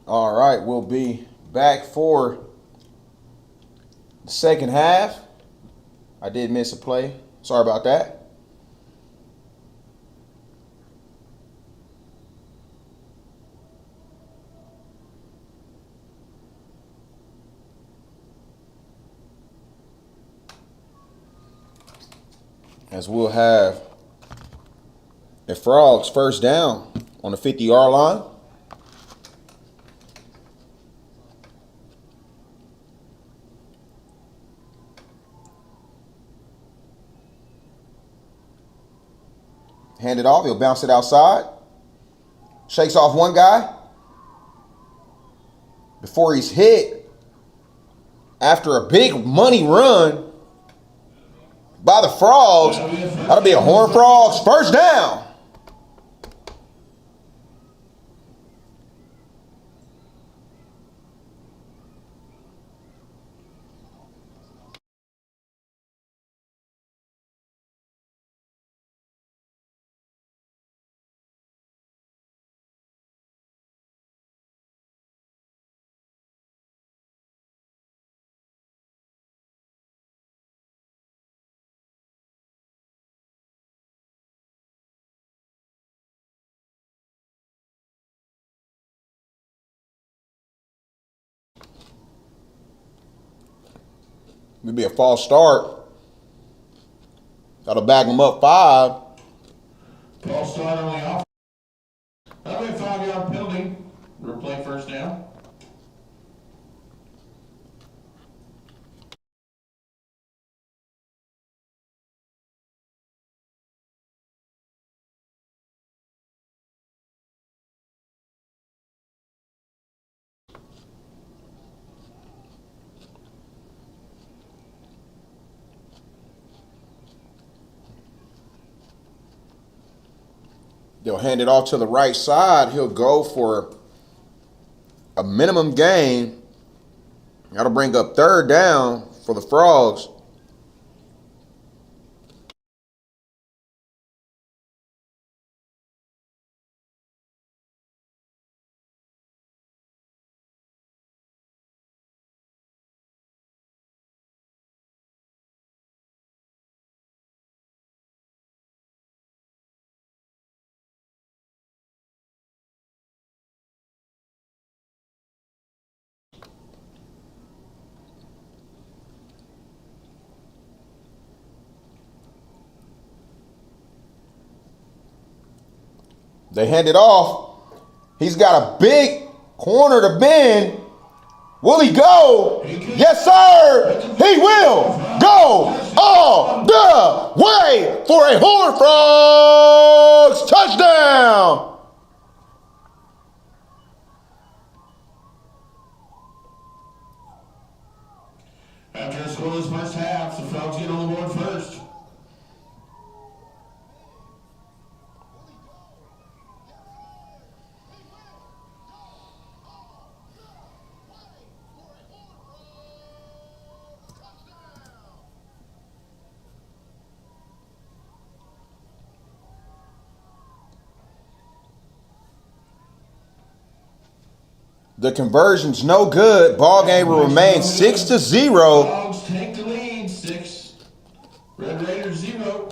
All right, we'll be back for the second half. I did miss a play. Sorry about that. As we'll have the Frogs first down on the 50-yard line. Hand it off. He'll bounce it outside. Shakes off one guy before he's hit after a big money run by the Frogs. That'll be a Horned Frogs first down. Maybe a false start. That'll back them up 5. False start on the off. That'll be a 5-yard penalty. Replay first down. They'll hand it off to the right side. He'll go for a minimum gain. That'll bring up third down for the Frogs. They hand it off. He's got a big corner to bend. Will he go? Yes, sir. He will go all the way for a Horned Frogs touchdown. After a scoreless first half, the Frogs get on the board first. The conversion's no good. Ball game will remain 6-0. Frogs take the lead, 6. Red Raiders 0.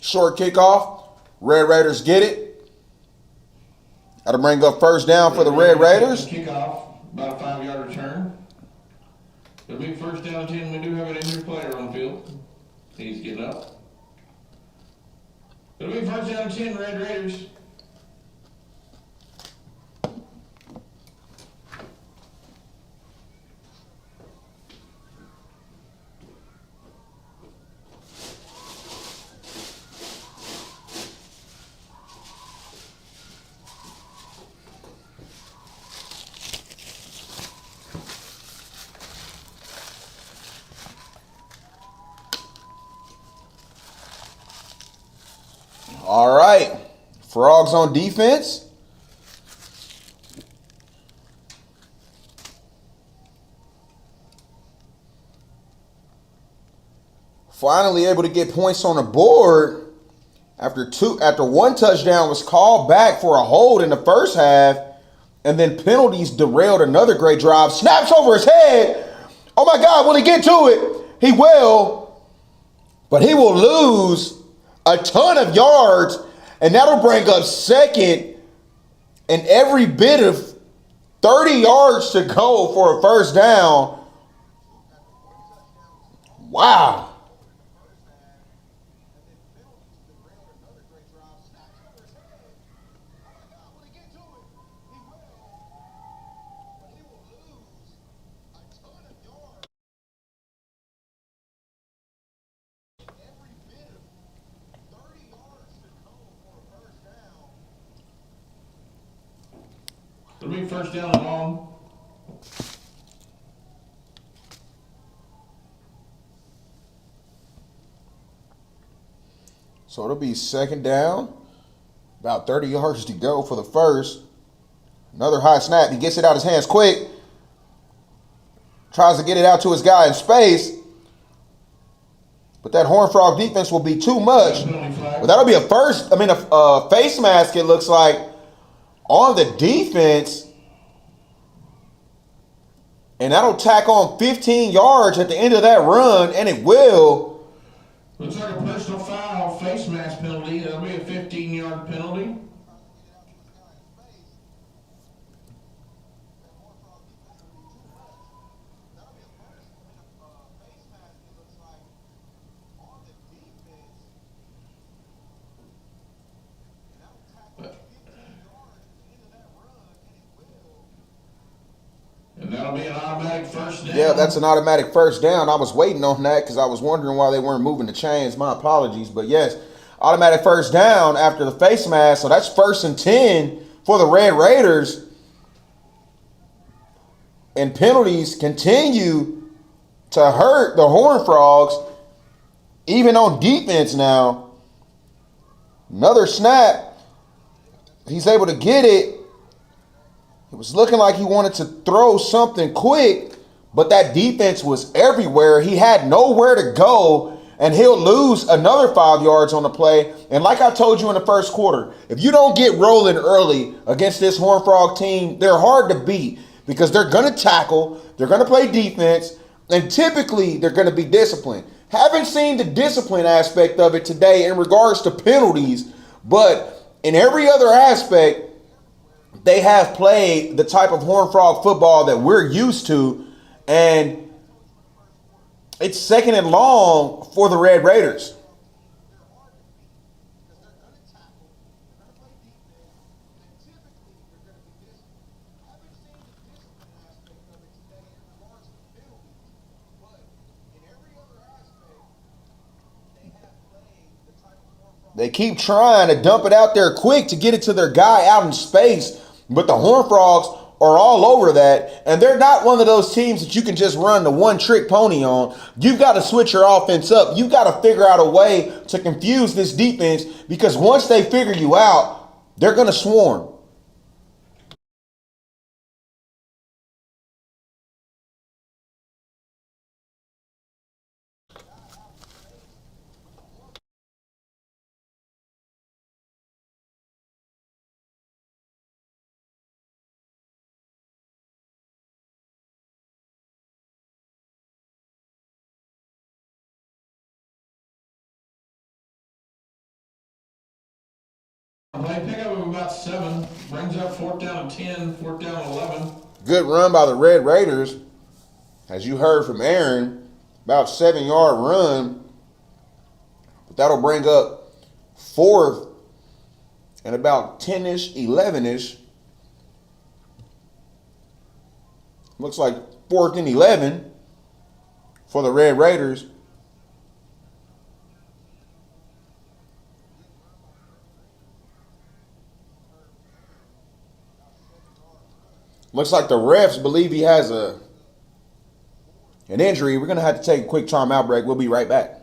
Short kickoff. Red Raiders get it. That'll bring up first down for the Red Raiders. Kickoff, about a 5-yard return. It'll be first down and 10. We do have an injured player on the field. He's getting up. It'll be first down and 10, Red Raiders. All right. Frogs on defense. Finally able to get points on the board after one touchdown was called back for a hold in the first half, and then penalties derailed another great drive. Snaps over his head. Oh my God, will he get to it? He will, but he will lose a ton of yards, and that'll bring up second and every bit of 30 yards to go for a first down. Wow. It'll be first down and long. So it'll be second down. About 30 yards to go for the first. Another high snap. He gets it out of his hands quick. Tries to get it out to his guy in space. But that Horned Frog defense will be too much. But that'll be a face mask, it looks like, on the defense. And that'll tack on 15 yards at the end of that run, and it will. Looks like a personal foul, face mask penalty. That'll be a 15-yard penalty. And that'll be an automatic first down. Yeah, that's an automatic first down. I was waiting on that because I was wondering why they weren't moving the chains. My apologies. But yes, automatic first down after the face mask. So that's 1st and 10 for the Red Raiders. And penalties continue to hurt the Horned Frogs, even on defense now. Another snap. He's able to get it. It was looking like he wanted to throw something quick, but that defense was everywhere. He had nowhere to go, and he'll lose another 5 yards on the play. And like I told you in the first quarter, if you don't get rolling early against this Horned Frog team, they're hard to beat because they're going to tackle, they're going to play defense, and typically they're going to be disciplined. Haven't seen the discipline aspect of it today in regards to penalties, but in every other aspect, they have played the type of Horned Frog football that we're used to, and it's 2nd and long for the Red Raiders. They keep trying to dump it out there quick to get it to their guy out in space, but the Horned Frogs are all over that, and they're not one of those teams that you can just run the one-trick pony on. You've got to switch your offense up. You've got to figure out a way to confuse this defense because once they figure you out, they're going to swarm. Play pickup of about 7. Brings up 4th down and 10, 4th down and 11. Good run by the Red Raiders. As you heard from Aaron, about 7-yard run. But that'll bring up 4th and about 10-ish, 11-ish. Looks like 4th and 11 for the Red Raiders. Looks like the refs believe he has an injury. We're going to have to take a quick timeout break. We'll be right back.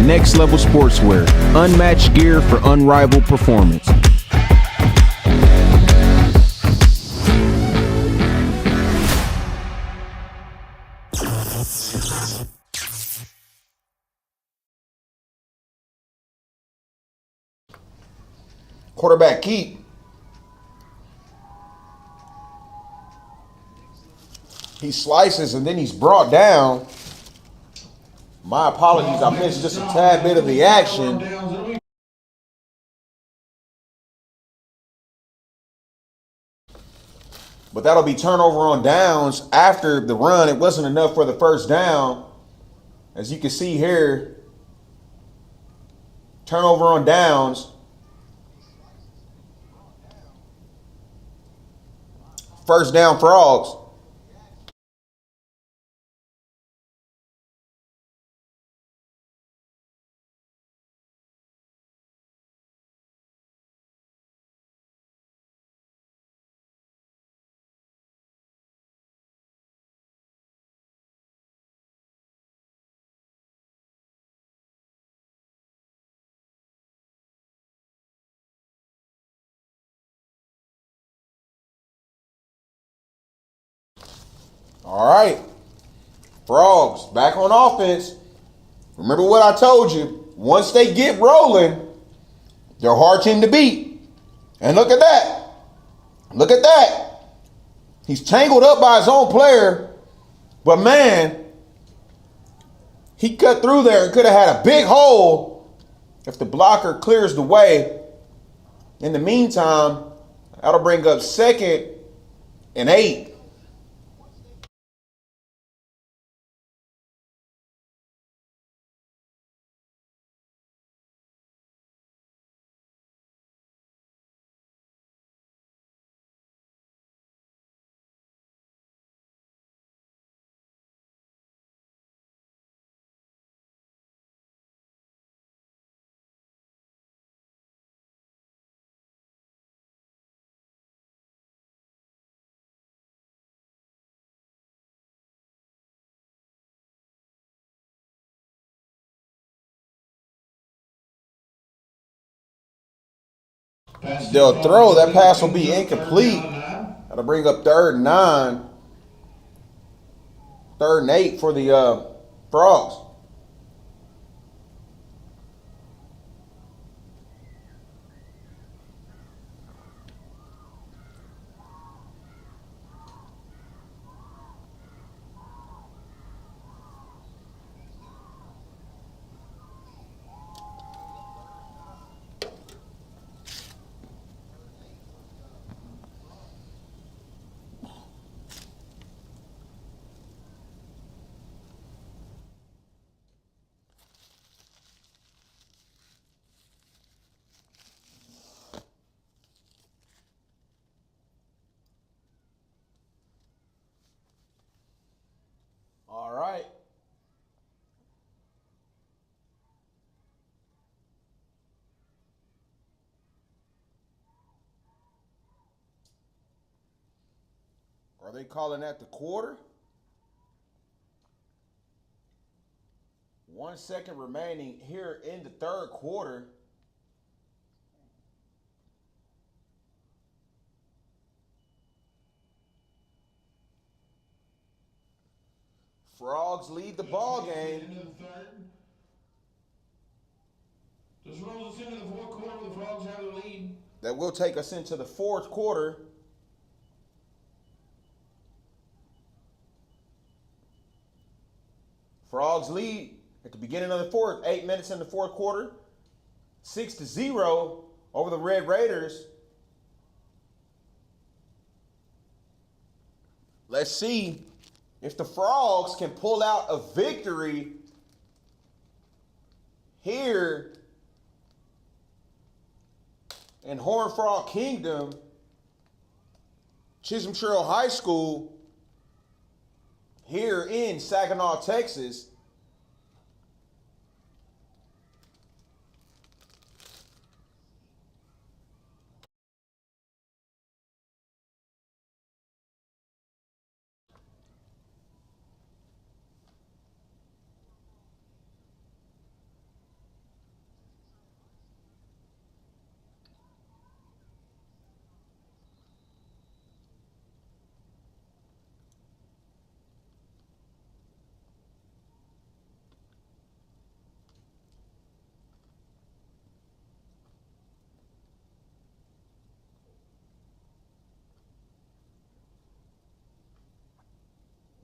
Next Level Sportswear, unmatched gear for unrivaled performance. Quarterback keep. He slices and then he's brought down. My apologies, I missed just a tad bit of the action. But that'll be turnover on downs after the run. It wasn't enough for the first down. As you can see here, turnover on downs. First down, Frogs. All right. Frogs back on offense. Remember what I told you. Once they get rolling, they're a hard team to beat. And look at that. Look at that. He's tangled up by his own player. But man, he cut through there and could have had a big hole if the blocker clears the way. In the meantime, that'll bring up 2nd and 8. They'll throw. That pass will be incomplete. That'll bring up 3rd and 9. 3rd and 8 for the Frogs. All right. Are they calling that the quarter? 1 second remaining here in the 3rd quarter. Frogs lead the ball game. Into the 3rd. This rolls us into the 4th quarter. The Frogs have the lead. That will take us into the 4th quarter. Frogs lead at the beginning of the 4th. 8 minutes in the 4th quarter. 6-0 over the Red Raiders. Let's see if the Frogs can pull out a victory here in Horned Frog Kingdom, Chisholm Trail High School, here in Saginaw, Texas.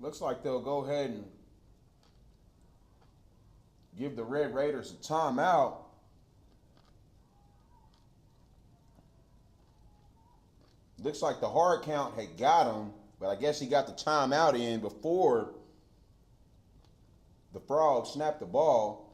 Looks like they'll go ahead and give the Red Raiders a timeout. Looks like the hard count had got him, but I guess he got the timeout in before the Frogs snapped the ball.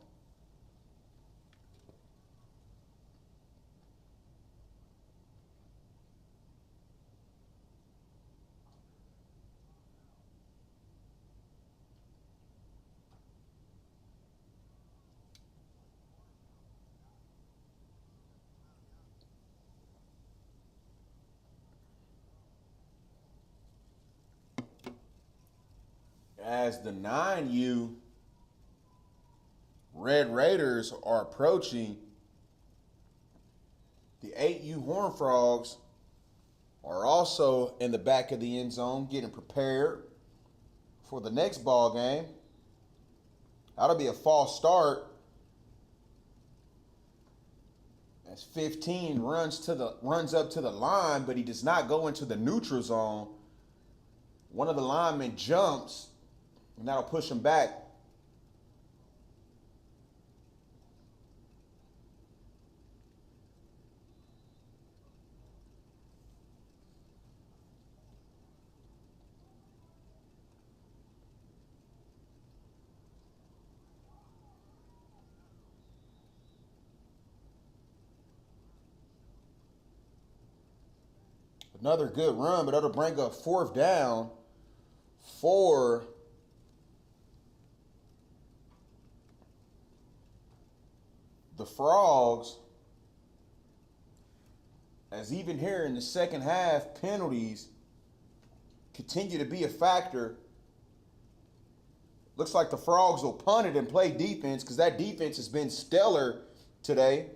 As the 9U Red Raiders are approaching, the 8U Horned Frogs are also in the back of the end zone getting prepared for the next ball game. That'll be a false start as 15 runs up to the line, but he does not go into the neutral zone. One of the linemen jumps, and that'll push him back. Another good run, but that'll bring up 4th down for the Frogs. As even here in the second half, penalties continue to be a factor. Looks like the Frogs will punt it and play defense because that defense has been stellar today.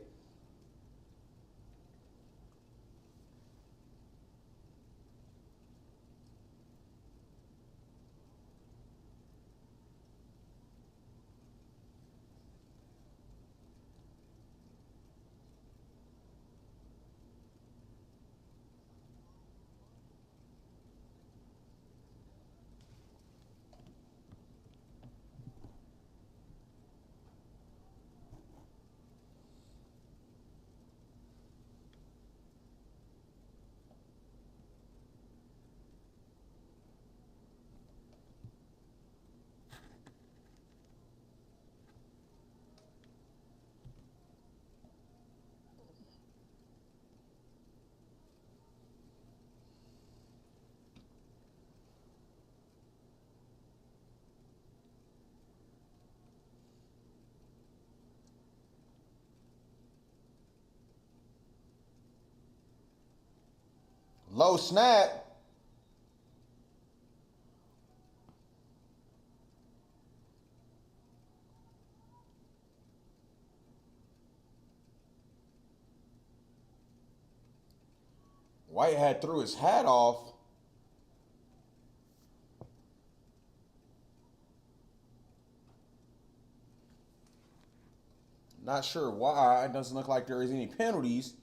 Low snap. Whitehead threw his hat off. Not sure why. It doesn't look like there is any penalties.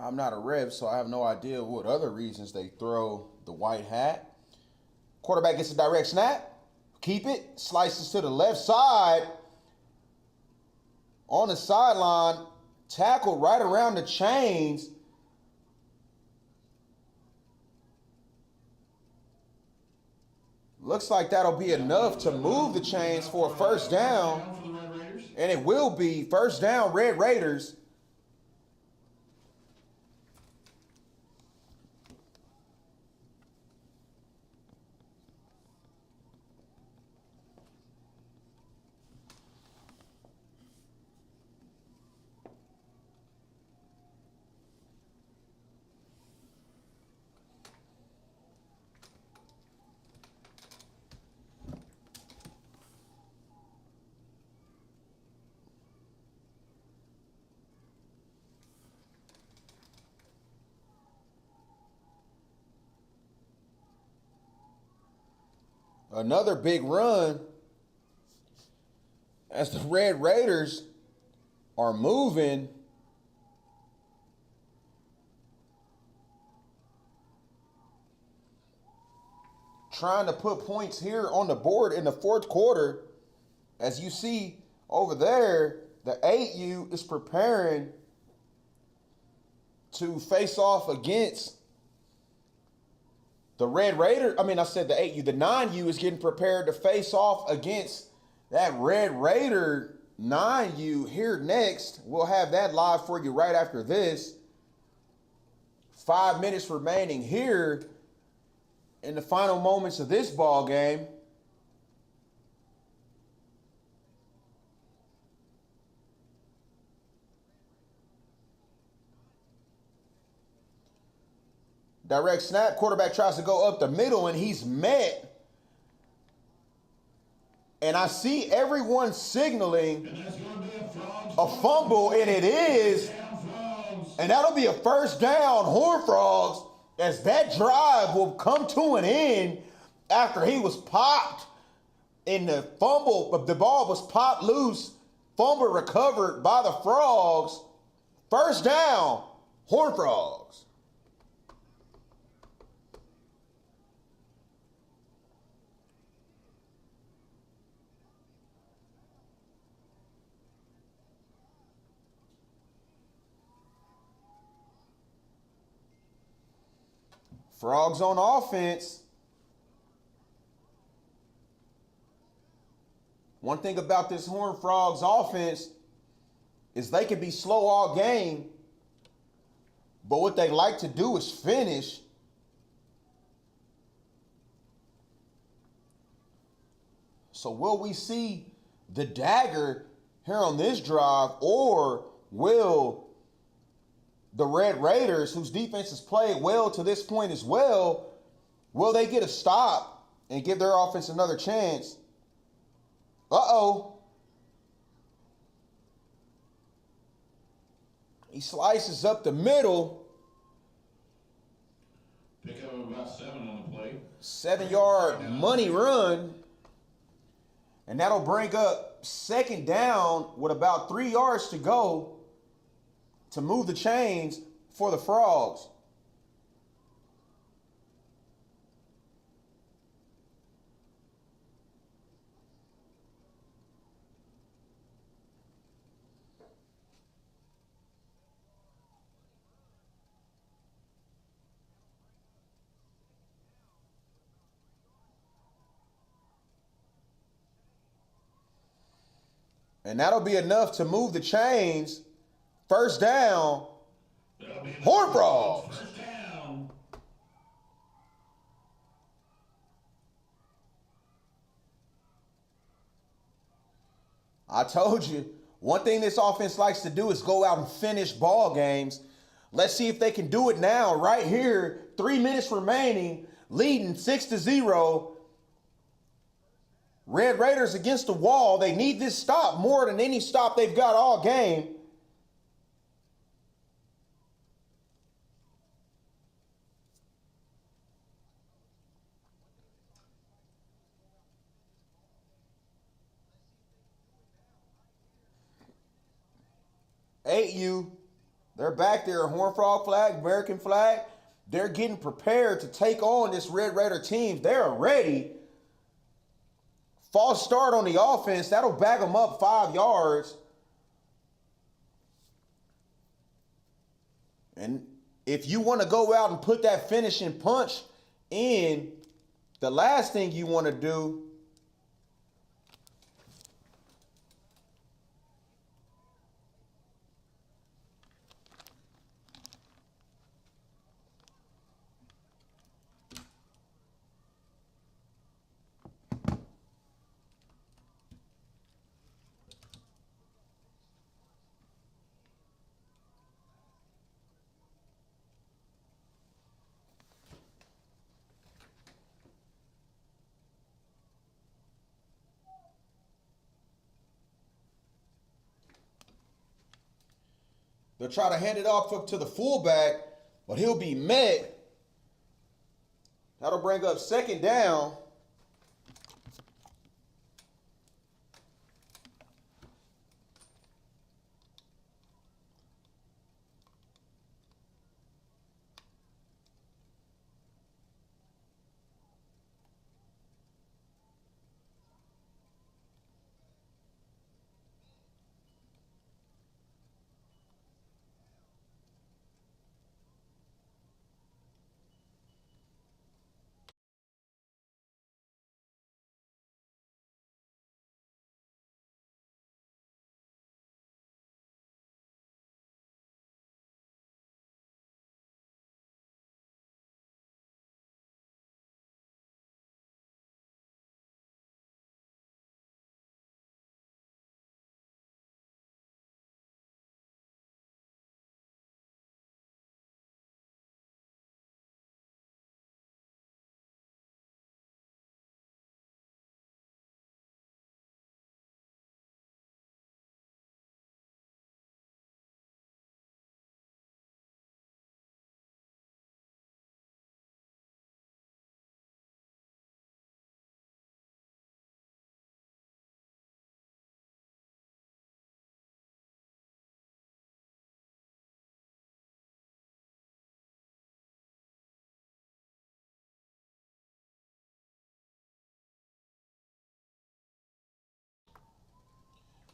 I'm not a ref, so I have no idea what other reasons they throw the white hat. Quarterback gets a direct snap. Keep it. Slices to the left side. On the sideline. Tackled right around the chains. Looks like that'll be enough to move the chains for a first down. And it will be first down, Red Raiders. Another big run as the Red Raiders are moving. Trying to put points here on the board in the fourth quarter. As you see over there, the 8U is preparing to face off against the Red Raider. I mean, I said the 8U. The 9U is getting prepared to face off against that Red Raider 9U here next. We'll have that live for you right after this. 5 minutes remaining here in the final moments of this ball game. Direct snap, quarterback tries to go up the middle and he's met. And I see everyone signaling a fumble, and it is. And that'll be a first down, Horned Frogs, as that drive will come to an end after he was popped in the fumble. The ball was popped loose, fumble recovered by the Frogs. First down, Horned Frogs. Frogs on offense. One thing about this Horned Frogs offense is they can be slow all game, but what they like to do is finish. So will we see the dagger here on this drive, or will the Red Raiders, whose defense has played well to this point as well, will they get a stop and give their offense another chance? Uh-oh. He slices up the middle. Pick up about 7 on the play. 7-yard money run. And that'll bring up second down with about 3 yards to go to move the chains for the Frogs. And that'll be enough to move the chains. First down, Horned Frogs. First down. I told you, one thing this offense likes to do is go out and finish ball games. Let's see if they can do it now, right here. 3 minutes remaining, leading 6-0. Red Raiders against the wall. They need this stop more than any stop they've got all game. AU, they're back there, Horned Frog flag, American flag. They're getting prepared to take on this Red Raider team. They're ready. False start on the offense. That'll bag them up 5 yards. And if you want to go out and put that finishing punch in, the last thing you want to do they'll try to hand it off up to the fullback, but he'll be met. That'll bring up second down.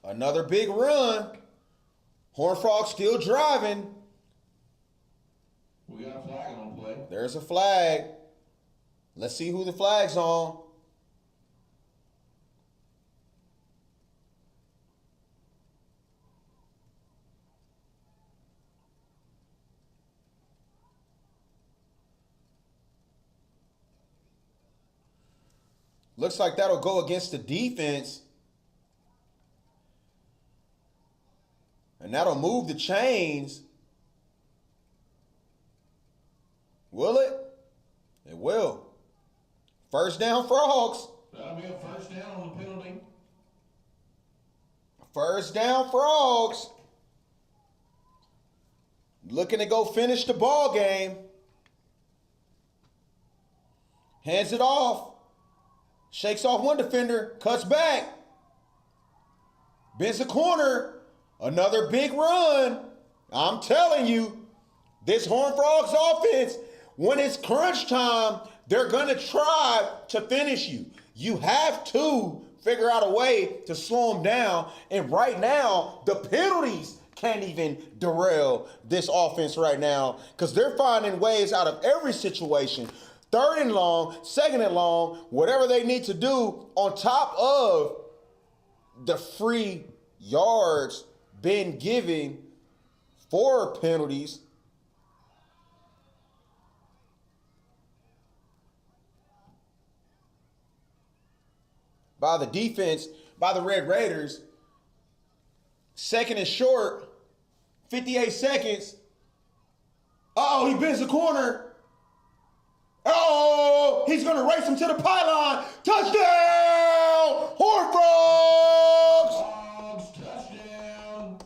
Another big run. Horned Frogs still driving. We got a flag on play. There's a flag. Let's see who the flag's on. Looks like that'll go against the defense. And that'll move the chains. Will it? It will. First down, Frogs. That'll be a first down on the penalty. First down, Frogs. Looking to go finish the ball game. Hands it off. Shakes off one defender. Cuts back. Bends the corner. Another big run. I'm telling you, this Horned Frogs offense, when it's crunch time, they're going to try to finish you. You have to figure out a way to slow them down. And right now, the penalties can't even derail this offense right now because they're finding ways out of every situation. 3rd and long, 2nd and long, whatever they need to do on top of the free yards been given for penalties. By the defense, by the Red Raiders. 2nd and short, 58 seconds. Uh-oh, he bends the corner. Oh, he's going to race him to the pylon. Touchdown! Horned Frogs! Frogs, touchdown.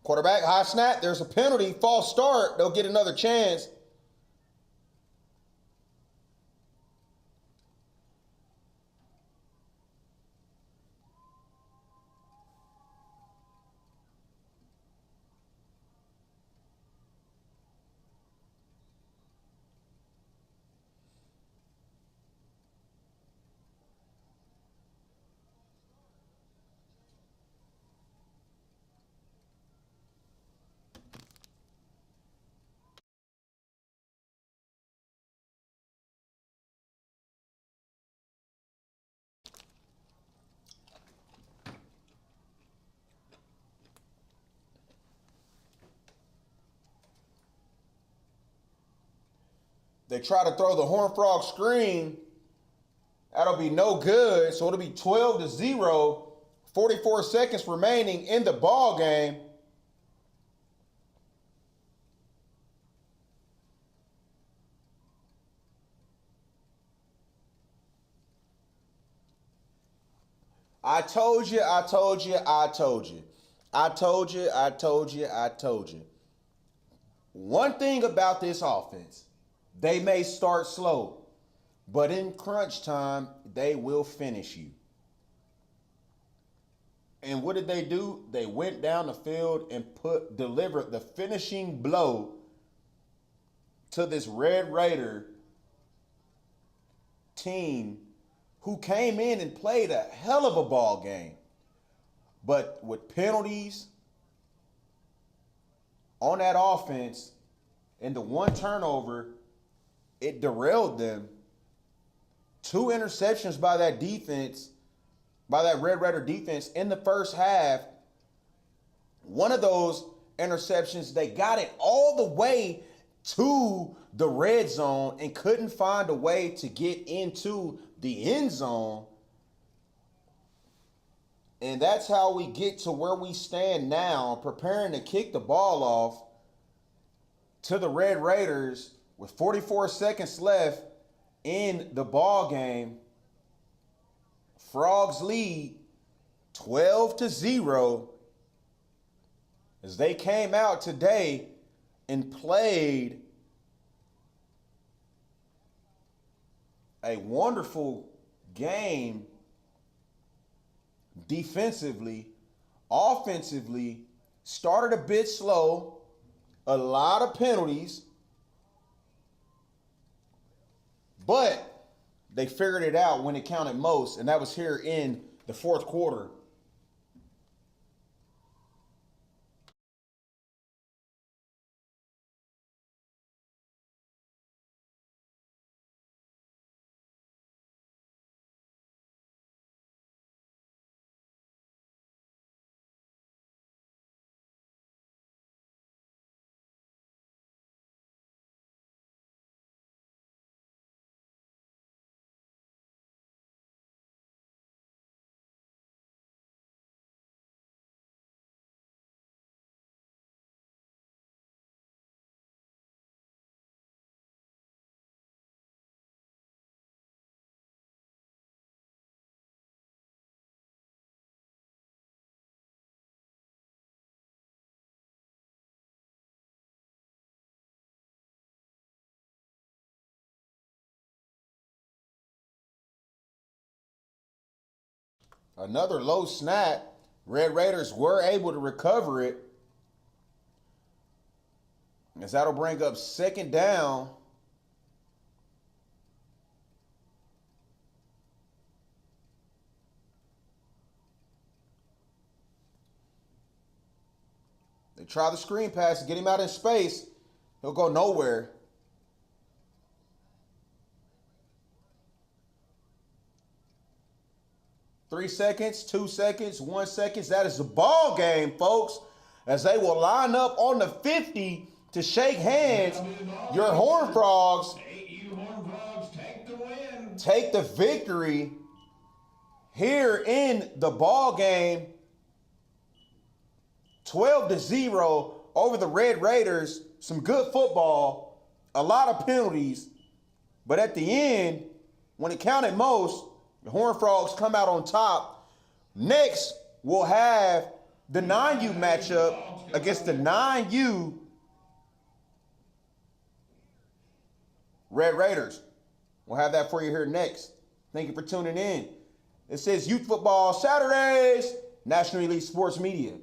Quarterback, high snap. There's a penalty. False start. They'll get another chance. They try to throw the Horned Frog screen. That'll be no good. So it'll be 12-0. 44 seconds remaining in the ball game. I told you, I told you, I told you. I told you, I told you, I told you. One thing about this offense, they may start slow, but in crunch time, they will finish you. And what did they do? They went down the field and delivered the finishing blow to this Red Raider team who came in and played a hell of a ball game. But with penalties on that offense and the one turnover, it derailed them. 2 interceptions by that defense, by that Red Raider defense in the first half. One of those interceptions, they got it all the way to the red zone and couldn't find a way to get into the end zone. And that's how we get to where we stand now, preparing to kick the ball off to the Red Raiders with 44 seconds left in the ball game. Frogs lead 12-0 as they came out today and played a wonderful game defensively. Offensively, started a bit slow, a lot of penalties, but they figured it out when it counted most, and that was here in the fourth quarter. Another low snap. Red Raiders were able to recover it, as that'll bring up second down. They try the screen pass to get him out in space. He'll go nowhere. Three seconds, 2 seconds, 1 second. That is the ball game, folks, as they will line up on the 50 to shake hands. Your Horned Frogs take the win. Take the victory here in the ball game. 12-0 over the Red Raiders. Some good football, a lot of penalties, but at the end, when it counted most, the Horned Frogs come out on top. Next, we'll have the 9U matchup against the 9U Red Raiders. We'll have that for you here next. Thank you for tuning in. This is Youth Football Saturdays, National Elite Sports Media.